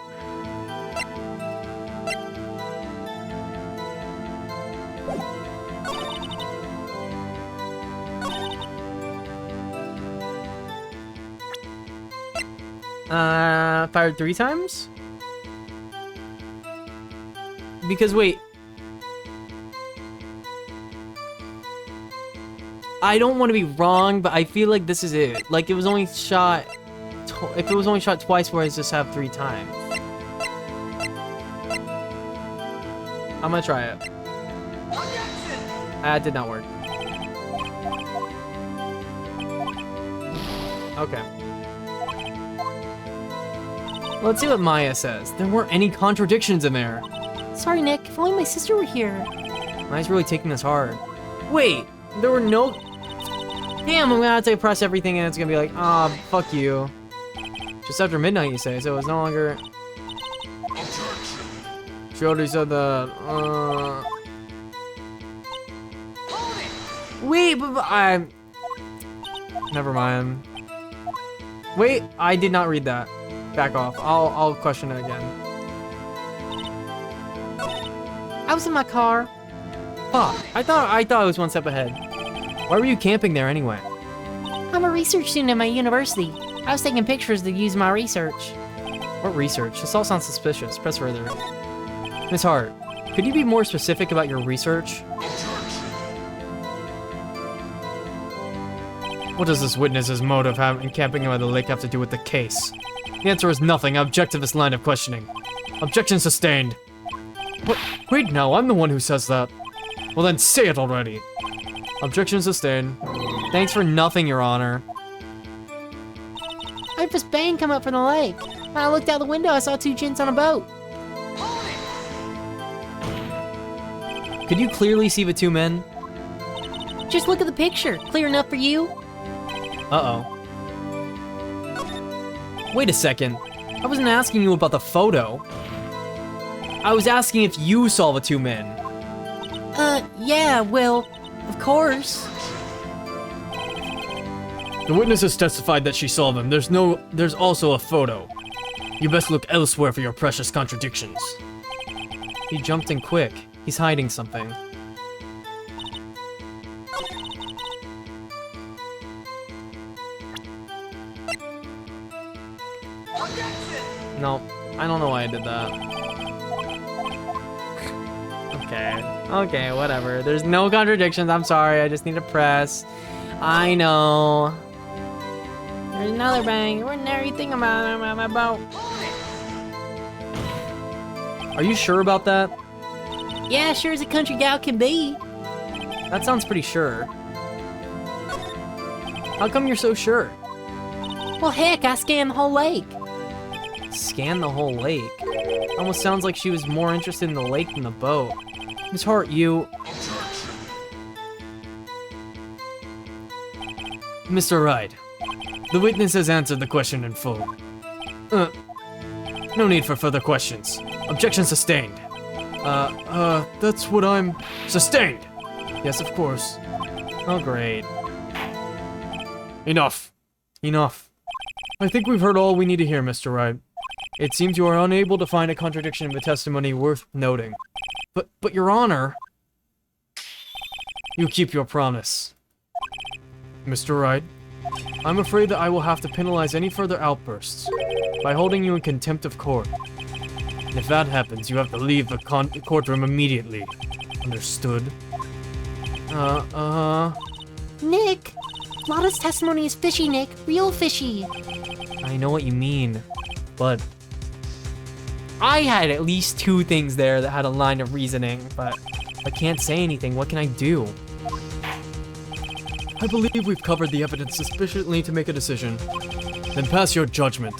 Fired 3 times? Because wait. I don't want to be wrong, but I feel like this is it. Like, it was only shot... If it was only shot twice, why does this have 3 times? I'm gonna try it. That did not work. Okay. Let's see what Maya says. There weren't any contradictions in there. Sorry, Nick. If only my sister were here. Maya's really taking this hard. Wait, there were no... Damn, I'm gonna have to press everything and it's gonna be like, ah, fuck you. Just after midnight, you say, so it's no longer... She already said that, Wait, but I... Never mind. Wait, I did not read that. Back off. I'll question it again. I was in my car. Fuck. I thought I was one step ahead. Why were you camping there anyway? I'm a research student at my university. I was taking pictures to use my research. What research? This all sounds suspicious. Press further. Miss Hart, could you be more specific about your research? What does this witness's motive in camping by the lake have to do with the case? The answer is nothing. I object to this line of questioning. Objection sustained. What? Wait now, I'm the one who says that. Well then, say it already. Objection sustained. Thanks for nothing, Your Honor. I heard this bang come up from the lake. When I looked out the window, I saw 2 gents on a boat. Could you clearly see the 2 men? Just look at the picture. Clear enough for you? Uh-oh. Wait a second. I wasn't asking you about the photo. I was asking if you saw the 2 men. Yeah, well, of course. The witness has testified that she saw them. There's also a photo. You best look elsewhere for your precious contradictions. He jumped in quick. He's hiding something. No, I don't know why I did that. Okay, whatever. There's no contradictions. I'm sorry. I just need to press. I know. There's another bang. There wasn't everything about my boat. Are you sure about that? Yeah, sure as a country gal can be. That sounds pretty sure. How come you're so sure? Well, heck, I scanned the whole lake. Scan the whole lake? Almost sounds like she was more interested in the lake than the boat. Miss Hart, you... Mr. Wright, the witness has answered the question in full. No need for further questions. Objection sustained. That's what I'm... Sustained! Yes, of course. Oh, great. Enough. Enough. I think we've heard all we need to hear, Mr. Wright. It seems you are unable to find a contradiction in the testimony worth noting. But Your Honor... You keep your promise. Mr. Wright, I'm afraid that I will have to penalize any further outbursts by holding you in contempt of court. And if that happens, you have to leave the courtroom immediately. Understood? Nick! Lotta's testimony is fishy, Nick. Real fishy. I know what you mean, but... I had at least 2 things there that had a line of reasoning, but if I can't say anything, what can I do? I believe we've covered the evidence sufficiently to make a decision. Then pass your judgment.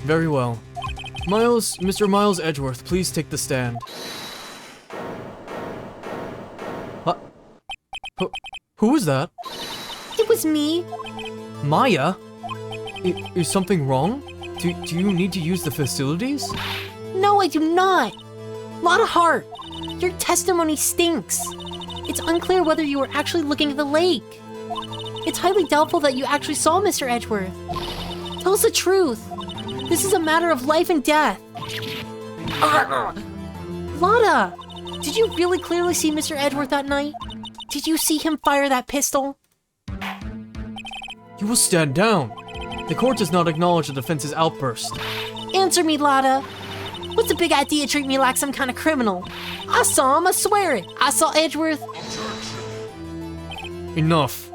Very well. Mr. Miles Edgeworth, please take the stand. What? Who was that? It was me. Maya? Is something wrong? Do you need to use the facilities? No, I do not. Lotta Hart, your testimony stinks. It's unclear whether you were actually looking at the lake. It's highly doubtful that you actually saw Mr. Edgeworth. Tell us the truth. This is a matter of life and death. Lotta, did you really clearly see Mr. Edgeworth that night? Did you see him fire that pistol? You will stand down. The court does not acknowledge the defense's outburst. Answer me, Lotta. What's the big idea treating me like some kind of criminal? I saw him, I swear it. I saw Edgeworth. Enough.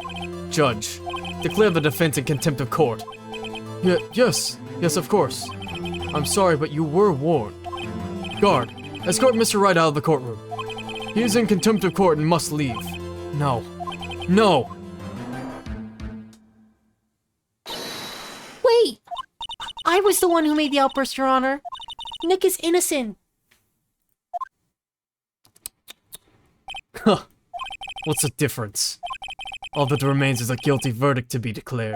Judge, declare the defense in contempt of court. Yes, of course. I'm sorry, but you were warned. Guard, escort Mr. Wright out of the courtroom. He is in contempt of court and must leave. No. No! Wait! I was the one who made the outburst, Your Honor. Nick is innocent. Huh. What's the difference? All that remains is a guilty verdict to be declared.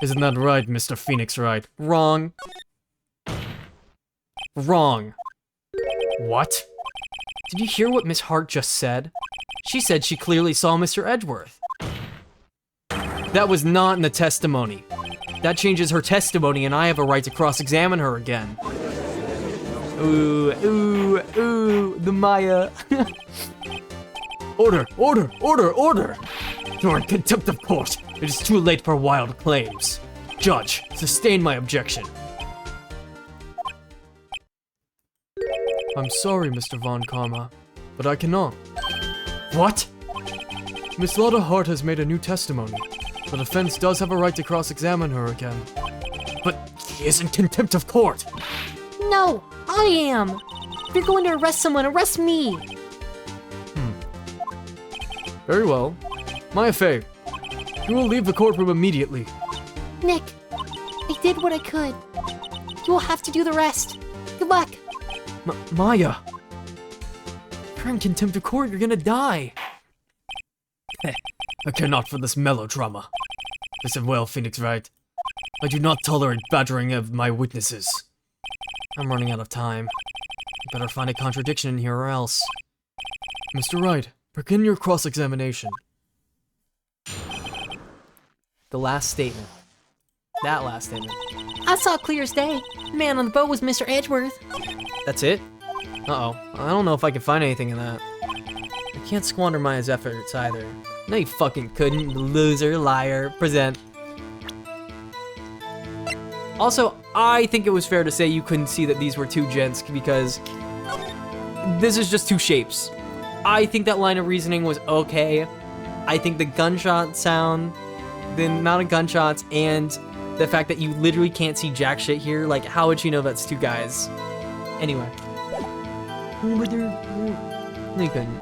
Isn't that right, Mr. Phoenix Wright? Wrong. Wrong. What? Did you hear what Miss Hart just said? She said she clearly saw Mr. Edgeworth. That was not in the testimony. That changes her testimony and I have a right to cross-examine her again. Ooh, the Maya. Order! You're in contempt of court. It is too late for wild claims. Judge, sustain my objection. I'm sorry, Mr. Von Karma, but I cannot. What? Miss Lotta Hart has made a new testimony. The defense does have a right to cross-examine her again. But he is in contempt of court. No, I am. If you're going to arrest someone, arrest me. Very well. Maya Fey, you will leave the courtroom immediately. Nick, I did what I could. You will have to do the rest. Good luck. Maya! If you're in contempt of court, you're gonna die. I care not for this melodrama. Listen well, Phoenix Wright. I do not tolerate badgering of my witnesses. I'm running out of time. You better find a contradiction in here or else. Mr. Wright, begin your cross-examination. The last statement. That last statement. I saw clear as day. The man on the boat was Mr. Edgeworth. That's it? Uh-oh. I don't know if I can find anything in that. I can't squander Maya's efforts either. No, you fucking couldn't, loser, liar, present. Also, I think it was fair to say you couldn't see that these were two gents because this is just two shapes. I think that line of reasoning was okay. I think the gunshot sound, the amount of gunshots, and the fact that you literally can't see jack shit here, like, how would you know that's two guys? Anyway. No, you couldn't.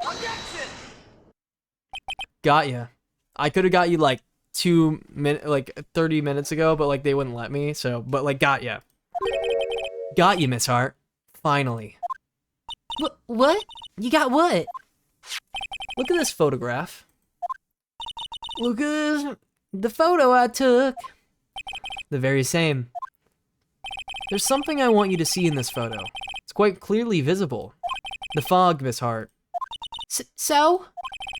Got ya. I could have got you like 30 minutes ago, but like they wouldn't let me. So, but like got ya. Got you, Miss Hart. Finally. What? You got what? Look at this photograph. Look at the photo I took. The very same. There's something I want you to see in this photo. It's quite clearly visible. The fog, Miss Hart. So?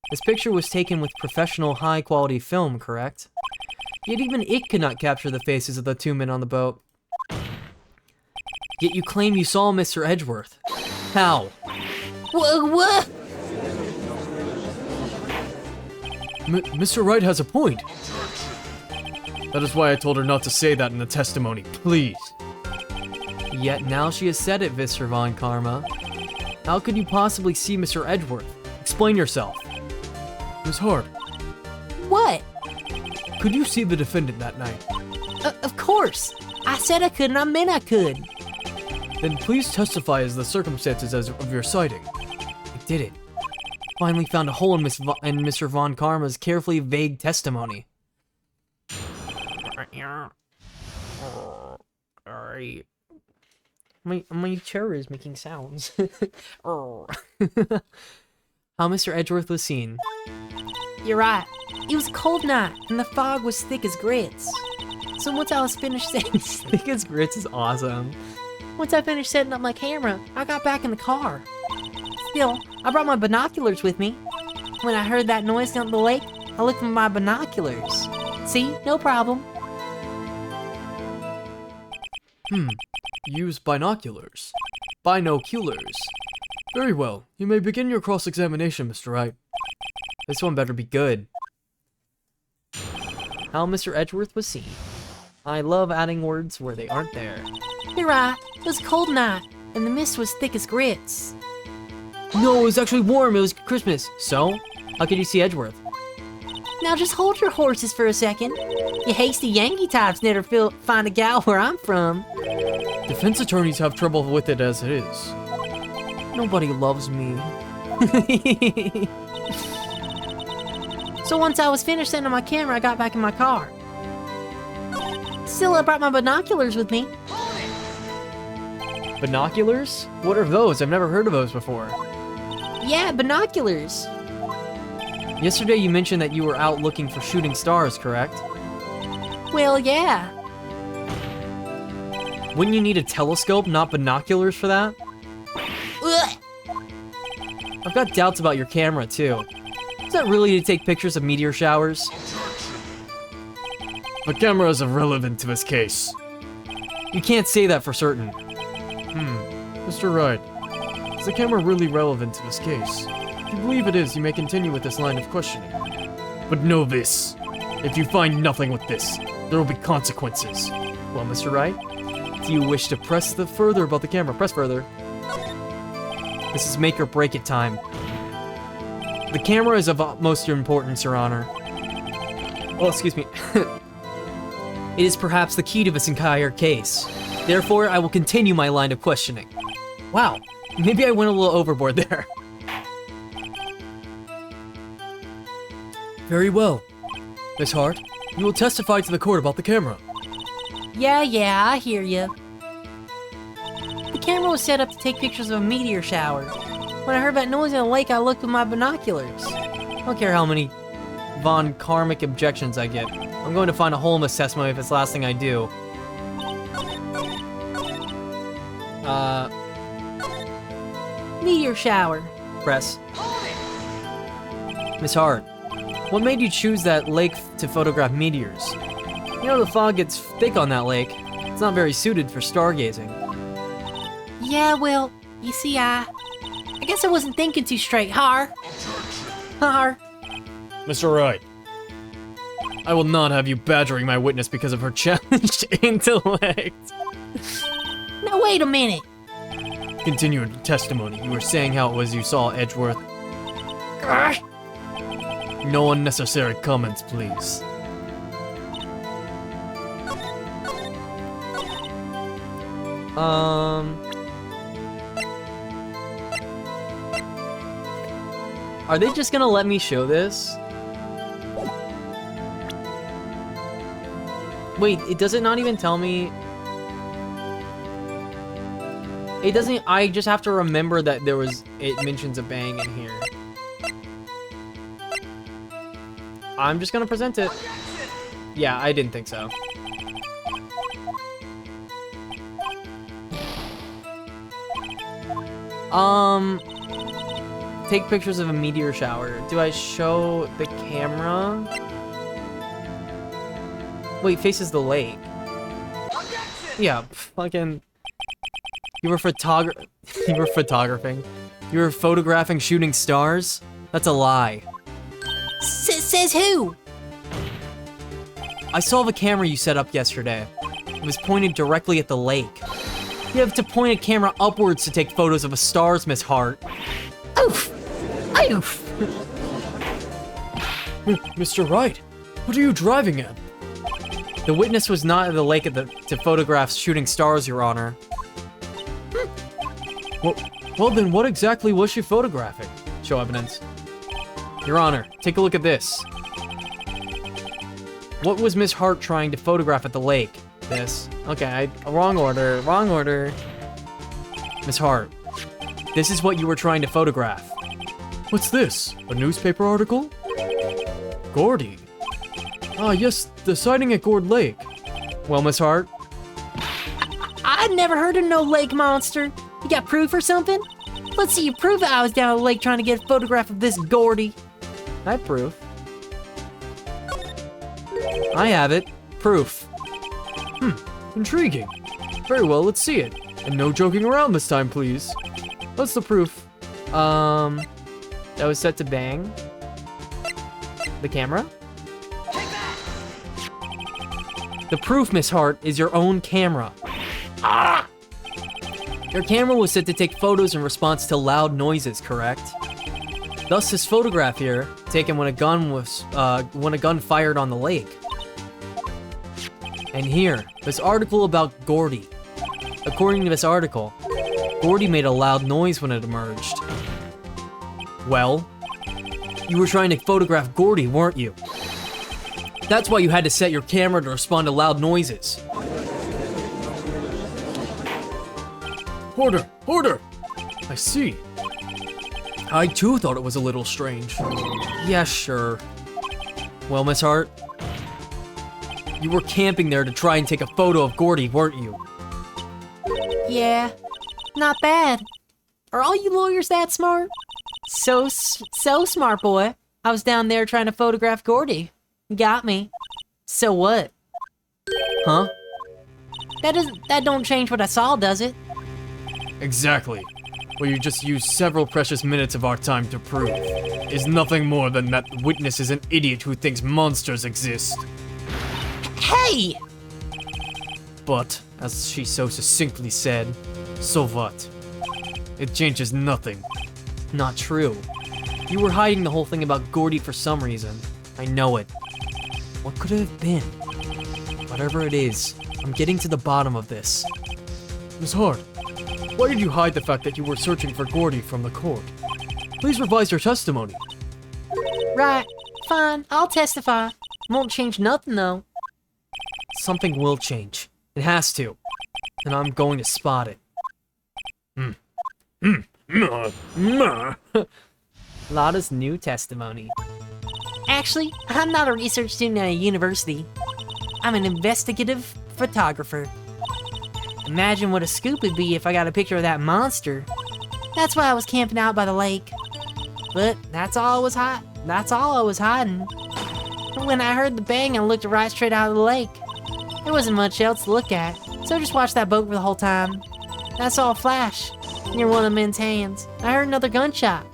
This picture was taken with professional, high-quality film, correct? Yet even it could not capture the faces of the two men on the boat. Yet you claim you saw Mr. Edgeworth. How? What? Mr. Wright has a point. That is why I told her not to say that in the testimony, please. Yet now she has said it, Mr. Von Karma. How could you possibly see Mr. Edgeworth? Explain yourself. Miss Hart. What? Could you see the defendant that night? Of course. I said I could and I meant I could. Then please testify as the circumstances of your sighting. I did it. Finally found a hole in Mr. Von Karma's carefully vague testimony. My chair is making sounds. How Mr. Edgeworth was seen. You're right. It was a cold night, and the fog was thick as grits. So once I was finished setting... Thick as grits is awesome. Once I finished setting up my camera, I got back in the car. Still, I brought my binoculars with me. When I heard that noise down the lake, I looked with my binoculars. See? No problem. Use binoculars. Binoculars. Very well. You may begin your cross-examination, Mr. Wright. This one better be good. How Mr. Edgeworth was seen. I love adding words where they aren't there. You're right. It was a cold night, and the mist was thick as grits. No, it was actually warm. It was Christmas. So, how could you see Edgeworth? Now just hold your horses for a second. You hasty Yankee types never find a gal where I'm from. Defense attorneys have trouble with it as it is. Nobody loves me. So once I was finished setting up my camera, I got back in my car. Still, I brought my binoculars with me. Binoculars? What are those? I've never heard of those before. Yeah, binoculars. Yesterday you mentioned that you were out looking for shooting stars, correct? Well, yeah. Wouldn't you need a telescope, not binoculars for that? Ugh. I've got doubts about your camera, too. Is that really to take pictures of meteor showers? The camera is irrelevant to this case. You can't say that for certain. Mr. Wright, is the camera really relevant to this case? If you believe it is, you may continue with this line of questioning. But know this. If you find nothing with this, there will be consequences. Well, Mr. Wright, do you wish to press further about the camera? Press further. This is make or break it time. The camera is of utmost importance, Your Honor. Oh, excuse me. It is perhaps the key to this entire case. Therefore, I will continue my line of questioning. Wow, maybe I went a little overboard there. Very well. Miss Hart, you will testify to the court about the camera. Yeah, I hear you. The camera was set up to take pictures of a meteor shower. When I heard that noise in the lake, I looked with my binoculars. I don't care how many Von Karmic objections I get. I'm going to find a hole in this testimony if it's the last thing I do. Meteor shower. Press. Miss Hart, what made you choose that lake to photograph meteors? You know the fog gets thick on that lake. It's not very suited for stargazing. Yeah, well, you see, I guess I wasn't thinking too straight, Har. Har. Mr. Wright, I will not have you badgering my witness because of her challenged intellect. Now wait a minute. Continue your testimony. You were saying how it was you saw Edgeworth. No unnecessary comments, please. Are they just gonna let me show this? Wait, does it not even tell me? It doesn't, I just have to remember that it mentions a bang in here. I'm just gonna present it. Yeah, I didn't think so. Take pictures of a meteor shower. Do I show the camera? Wait, faces the lake. Yeah, fucking. You were photographing. You were photographing shooting stars? That's a lie. Says who? I saw the camera you set up yesterday. It was pointed directly at the lake. You have to point a camera upwards to take photos of the stars, Miss Hart. Oof! Oof! Mr. Wright, what are you driving at? The witness was not at the lake to photograph shooting stars, Your Honor. Well, then what exactly was she photographing? Show evidence. Your Honor, take a look at this. What was Miss Hart trying to photograph at the lake? This. Okay, wrong order, wrong order. Miss Hart, this is what you were trying to photograph. What's this? A newspaper article? Gordy. Ah, yes, the sighting at Gord Lake. Well, Miss Hart? I'd never heard of no lake monster. You got proof or something? Let's see you prove that I was down at the lake trying to get a photograph of this Gordy. I have proof. I have it. Proof. Intriguing. Very well, let's see it. And no joking around this time, please. What's the proof? That was set to bang. The camera? The proof, Miss Hart, is your own camera. Your camera was set to take photos in response to loud noises, correct? Thus, this photograph here, taken when a gun fired on the lake. And here, this article about Gordy. According to this article, Gordy made a loud noise when it emerged. Well, you were trying to photograph Gordy, weren't you? That's why you had to set your camera to respond to loud noises. Order! I see. I too thought it was a little strange. Yeah, sure. Well, Miss Hart, you were camping there to try and take a photo of Gordy, weren't you? Yeah, not bad. Are all you lawyers that smart? So smart, boy. I was down there trying to photograph Gordy. Got me. So what? Huh? That don't change what I saw, does it? Exactly. What you just used several precious minutes of our time to prove is nothing more than that witness is an idiot who thinks monsters exist. Hey! But, as she so succinctly said, so what? It changes nothing. Not true. You were hiding the whole thing about Gordy for some reason. I know it. What could it have been? Whatever it is, I'm getting to the bottom of this. Miss Hart, why did you hide the fact that you were searching for Gordy from the court? Please revise your testimony. Right. Fine. I'll testify. Won't change nothing, though. Something will change. It has to. And I'm going to spot it. Lada's new testimony. Actually, I'm not a research student at a university. I'm an investigative photographer. Imagine what a scoop it'd be if I got a picture of that monster. That's why I was camping out by the lake. But that's all I was hiding. When I heard the bang, I looked right straight out of the lake. There wasn't much else to look at, so I just watched that boat for the whole time. I saw a flash near one of the men's hands. I heard another gunshot.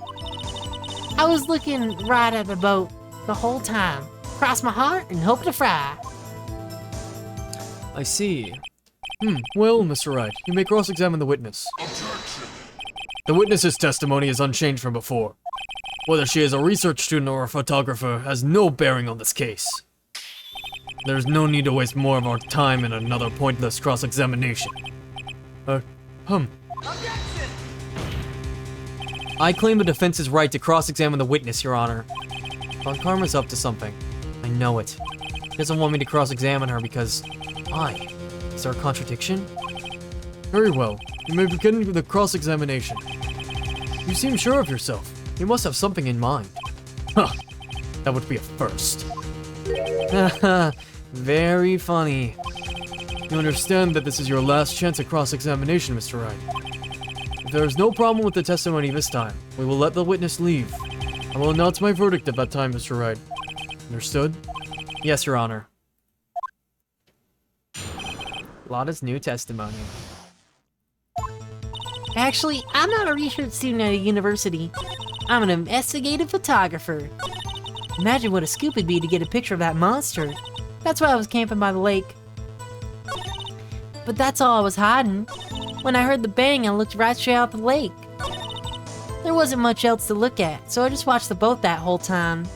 I was looking right at the boat the whole time. Crossed my heart and hoped to fry. I see. Well, Mr. Wright, you may cross-examine the witness. The witness's testimony is unchanged from before. Whether she is a research student or a photographer has no bearing on this case. There's no need to waste more of our time in another pointless cross-examination. I claim the defense's right to cross-examine the witness, Your Honor. Von Karma's up to something. I know it. He doesn't want me to cross-examine her because... why? Is there a contradiction? Very well. You may begin with the cross-examination. You seem sure of yourself. You must have something in mind. Huh. That would be a first. Very funny. You understand that this is your last chance at cross-examination, Mr. Wright. If there is no problem with the testimony this time, we will let the witness leave. I will announce my verdict at that time, Mr. Wright. Understood? Yes, Your Honor. Lada's new testimony. Actually, I'm not a research student at a university. I'm an investigative photographer. Imagine what a scoop it'd be to get a picture of that monster. That's why I was camping by the lake. But that's all I was hiding. When I heard the bang, I looked right straight out the lake. There wasn't much else to look at, so I just watched the boat that whole time.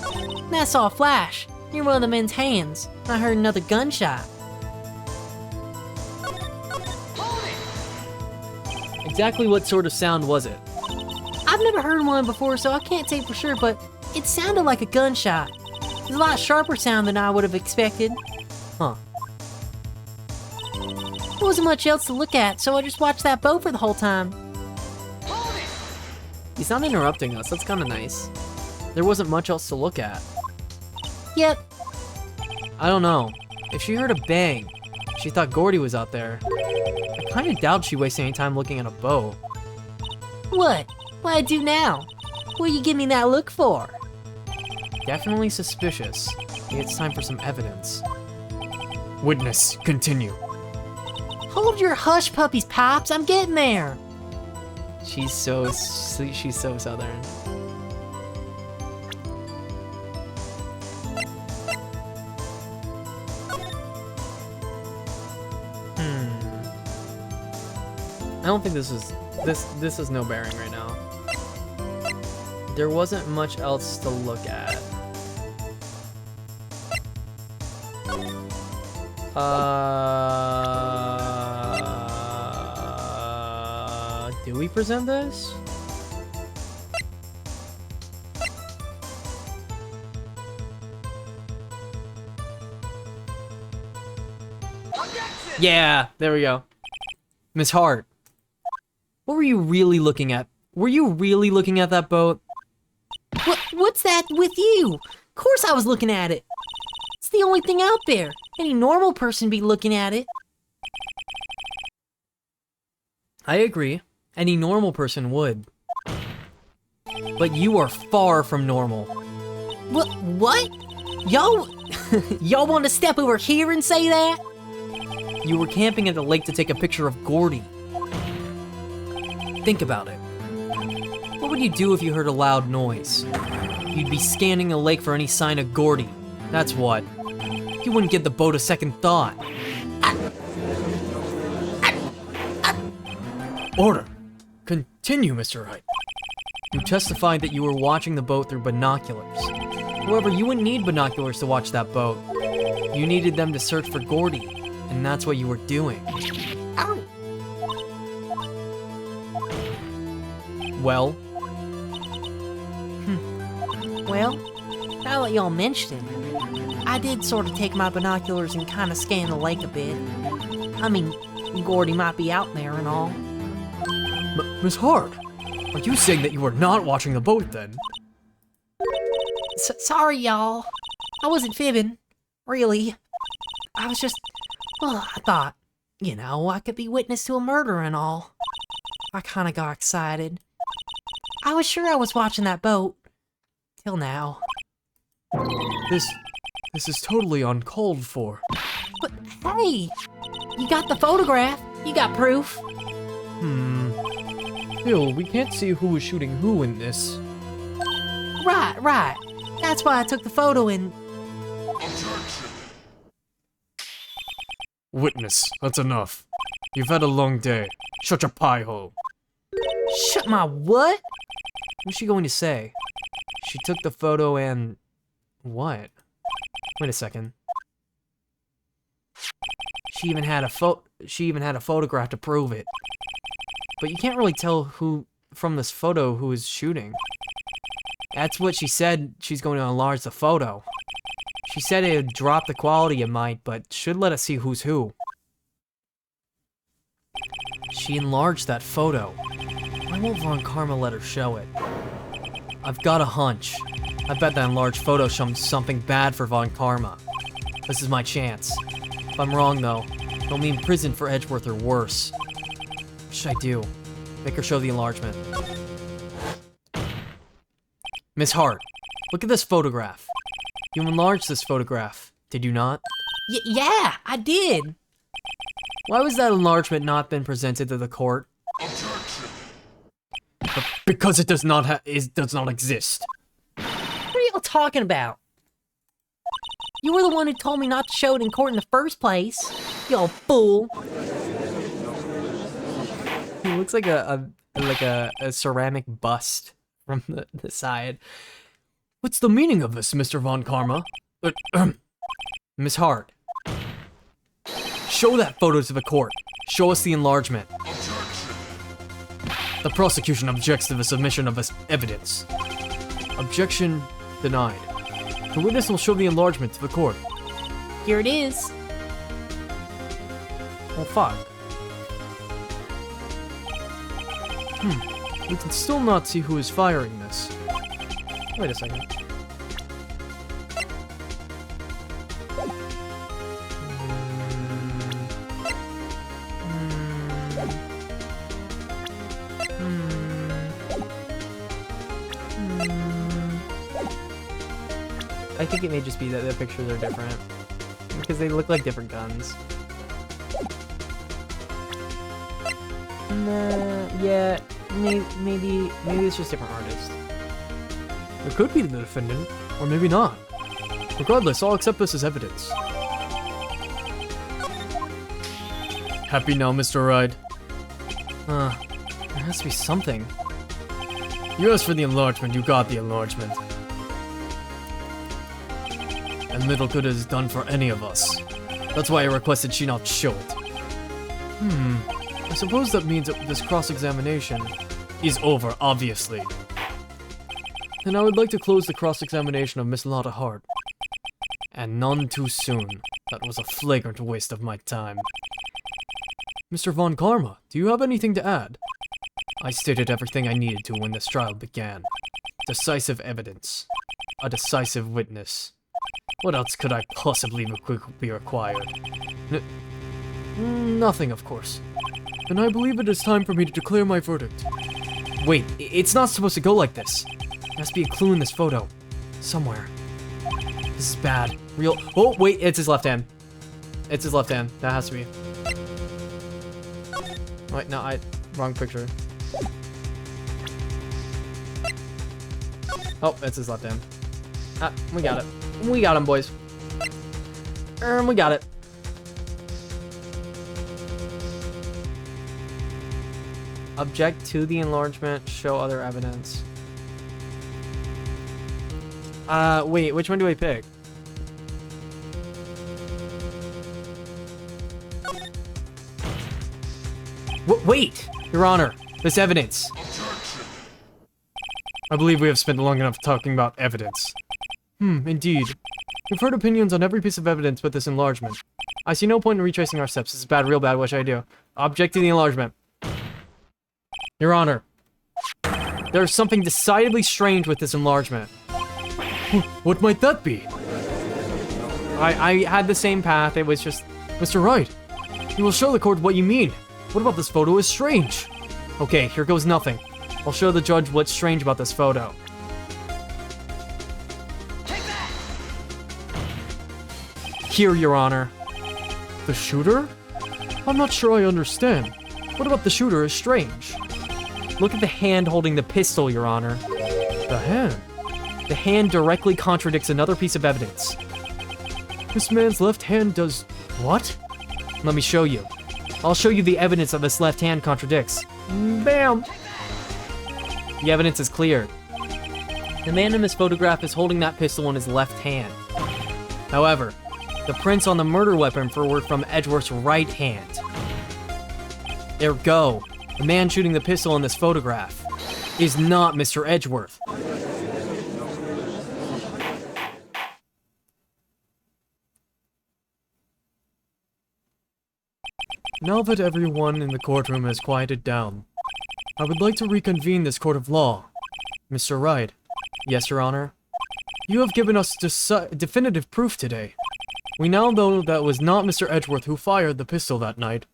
And I saw a flash near one of the men's hands. I heard another gunshot. Exactly what sort of sound was it? I've never heard one before, so I can't say for sure, but it sounded like a gunshot. It was a lot sharper sound than I would have expected. Huh. There wasn't much else to look at, so I just watched that boat for the whole time. He's not interrupting us, that's kinda nice. There wasn't much else to look at. Yep. I don't know. If she heard a bang, she thought Gordy was out there. I kinda doubt she wasted any time looking at a boat. What? What'd I do now? What you give me that look for? Definitely suspicious. Maybe it's time for some evidence. Witness, continue. Hold your hush puppies, Pops. I'm getting there. She's so southern. don't think this is this is no bearing right now. There wasn't much else to look at. Do we present this? Yeah, there we go. Miss Hart, what were you really looking at? Were you really looking at that boat? What's that with you? Of course I was looking at it. It's the only thing out there. Any normal person be looking at it. I agree. Any normal person would. But you are far from normal. What? Y'all, y'all want to step over here and say that? You were camping at the lake to take a picture of Gordy. Think about it. What would you do if you heard a loud noise? You'd be scanning the lake for any sign of Gordy. That's what. You wouldn't give the boat a second thought. Order. Continue, Mr. Wright. You testified that you were watching the boat through binoculars. However, you wouldn't need binoculars to watch that boat. You needed them to search for Gordy, and that's what you were doing. Ow. Well? Well, now that y'all mention it, I did sort of take my binoculars and kind of scan the lake a bit. I mean, Gordy might be out there and all. Miss Hart, are you saying that you were not watching the boat then? Sorry, y'all. I wasn't fibbing. Really. I was just... Well, I thought, you know, I could be witness to a murder and all. I kind of got excited. I was sure I was watching that boat. Till now. This is totally uncalled for. But hey, you got the photograph. You got proof. Bill, we can't see who was shooting who in this. Right. That's why I took the photo and... Witness, that's enough. You've had a long day. Shut your pie hole. Shut my what? What's she going to say? She took the photo and... What? Wait a second. She even had a photograph to prove it. But you can't really tell who from this photo who is shooting. That's what she said. She's going to enlarge the photo. She said it would drop the quality it might, but should let us see who's who. She enlarged that photo. Why won't Von Karma let her show it? I've got a hunch. I bet that enlarged photo shows something bad for Von Karma. This is my chance. If I'm wrong though, it'll mean prison for Edgeworth or worse. What should I do? Make her show the enlargement. Miss Hart, look at this photograph. You enlarged this photograph, did you not? Yeah, I did. Why was that enlargement not been presented to the court? Because it does not exist. What are y'all talking about? You were the one who told me not to show it in court in the first place. Y'all fool. He looks like a ceramic bust from the side. What's the meaning of this, Mr. Von Karma? Miss Hart. Show that photo to the court. Show us the enlargement. The prosecution objects to the submission of this evidence. Objection denied. The witness will show the enlargement to the court. Here it is. Oh fuck. We can still not see who is firing this. Wait a second. I think it may just be that the pictures are different. Because they look like different guns. Yeah, maybe it's just different artists. It could be the defendant, or maybe not. Regardless, I'll accept this as evidence. Happy now, Mr. Wright? There has to be something. You asked for the enlargement, you got the enlargement. And little good is done for any of us. That's why I requested she not show it. I suppose that means that this cross-examination Is over, obviously. Then I would like to close the cross-examination of Miss Lotta Hart. And none too soon. That was a flagrant waste of my time. Mr. Von Karma, do you have anything to add? I stated everything I needed to when this trial began. Decisive evidence. A decisive witness. What else could I possibly be required? Nothing, of course. Then I believe it is time for me to declare my verdict. Wait, it's not supposed to go like this. There has to be a clue in this photo. Somewhere. This is bad. Real. Oh, wait, it's his left hand. It's his left hand. That has to be. Wait, no, wrong picture. Oh, it's his left hand. Ah, we got it. We got him, boys. We got it. Object to the enlargement. Show other evidence. Wait, which one do I pick? Wait! Your Honor, this evidence. I believe we have spent long enough talking about evidence. Indeed. We've heard opinions on every piece of evidence but this enlargement. I see no point in retracing our steps. This is bad, real bad. What should I do? Object to the enlargement. Your Honor, there's something decidedly strange with this enlargement. What might that be? I had the same path. It was just... Mr. Wright, you will show the court what you mean. What about this photo is strange? Okay, here goes nothing. I'll show the judge what's strange about this photo. Here, Your Honor. The shooter? I'm not sure I understand. What about the shooter is strange? Look at the hand holding the pistol, Your Honor. The hand? The hand directly contradicts another piece of evidence. This man's left hand does... what? Let me show you. I'll show you the evidence that this left hand contradicts. Bam! The evidence is clear. The man in this photograph is holding that pistol in his left hand. However, the prints on the murder weapon were from Edgeworth's right hand. Ergo, the man shooting the pistol in this photograph is not Mr. Edgeworth. Now that everyone in the courtroom has quieted down, I would like to reconvene this court of law. Mr. Wright. Yes, Your Honor. You have given us definitive proof today. We now know that it was not Mr. Edgeworth who fired the pistol that night.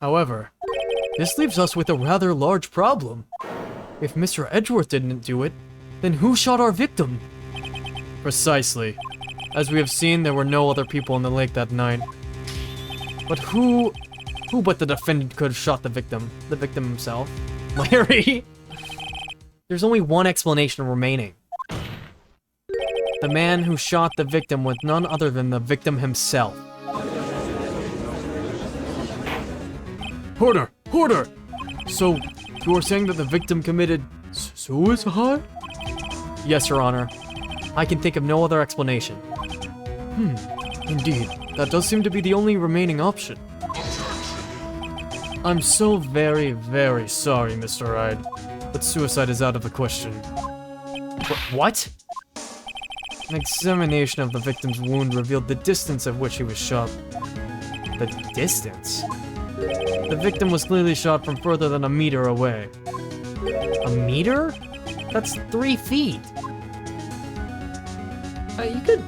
However, this leaves us with a rather large problem. If Mr. Edgeworth didn't do it, then who shot our victim? Precisely. As we have seen, there were no other people in the lake that night. But who but the defendant could have shot the victim? The victim himself? Larry! There's only one explanation remaining. The man who shot the victim was none other than the victim himself. Porter! Porter! So, you are saying that the victim committed suicide? Yes, Your Honor. I can think of no other explanation. Indeed. That does seem to be the only remaining option. I'm so very, very sorry, Mr. Wright, but suicide is out of the question. What? An examination of the victim's wound revealed the distance at which he was shot. The distance? The victim was clearly shot from further than a meter away. A meter? That's 3 feet. You could...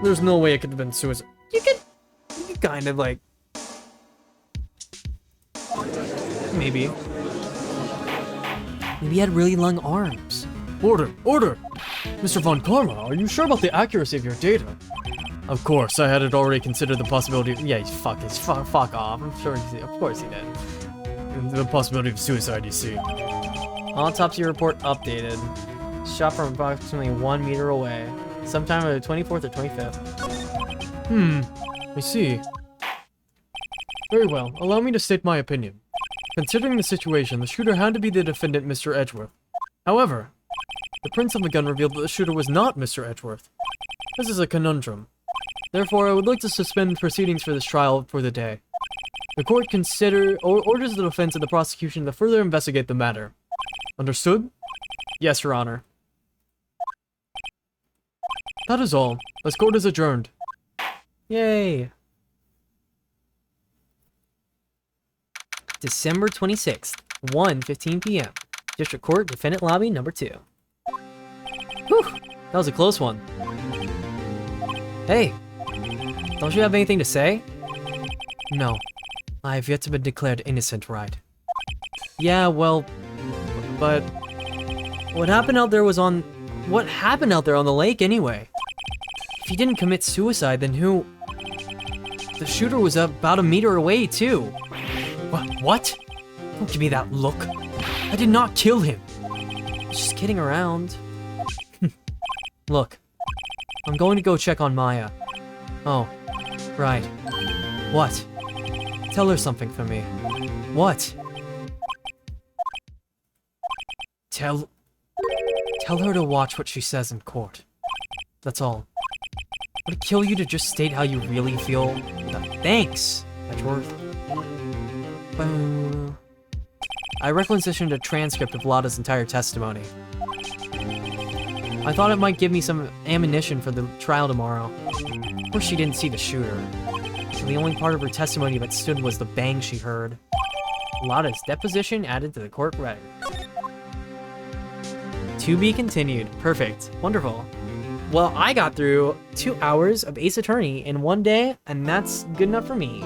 There's no way it could have been suicide. You could kind of like... Maybe. Maybe he had really long arms. Order! Order! Mr. Von Karma, are you sure about the accuracy of your data? Of course, I had already considered the possibility of... Yeah, fuck off. I'm sure of course he did. The possibility of suicide, you see. Autopsy report updated. Shot from approximately 1 meter away. Sometime on the 24th or 25th. I see. Very well, allow me to state my opinion. Considering the situation, the shooter had to be the defendant, Mr. Edgeworth. However, the prints on the gun revealed that the shooter was not Mr. Edgeworth. This is a conundrum. Therefore, I would like to suspend proceedings for this trial for the day. The court orders the defense and the prosecution to further investigate the matter. Understood? Yes, Your Honor. That is all. This court is adjourned. Yay. December 26th, 1:15 p.m. District Court, Defendant Lobby, number 2. Whew, that was a close one. Hey, don't you have anything to say? No, I have yet to be declared innocent, right? Yeah, well, but what happened out there on the lake anyway? If he didn't commit suicide, then who? The shooter was about a meter away, too. What? Don't give me that look. I did not kill him. I was just kidding around. Look, I'm going to go check on Maya. Oh, right. What? Tell her something for me. What? Tell her to watch what she says in court. That's all. Would it kill you to just state how you really feel? Thanks, Edgeworth. I requisitioned a transcript of Lada's entire testimony. I thought it might give me some ammunition for the trial tomorrow. Of course she didn't see the shooter, so the only part of her testimony that stood was the bang she heard. Lada's deposition added to the court record. To be continued. Perfect. Wonderful. Well, I got through 2 hours of Ace Attorney in one day, and that's good enough for me.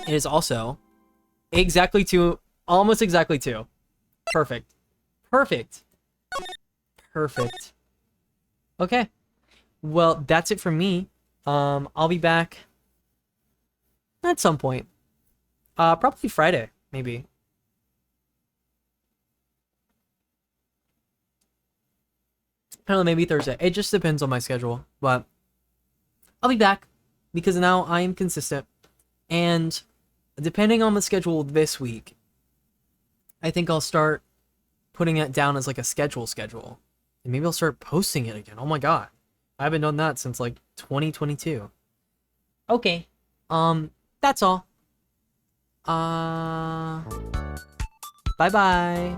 It is also almost exactly 2. Perfect. Perfect. Perfect. Okay. Well, that's it for me. I'll be back at some point. Probably Friday, maybe. I don't know, maybe Thursday. It just depends on my schedule, but I'll be back because now I am consistent. And depending on the schedule this week, I think I'll start putting it down as like a schedule. And maybe I'll start posting it again. Oh my god. I haven't done that since like 2022. Okay. That's all. Bye-bye.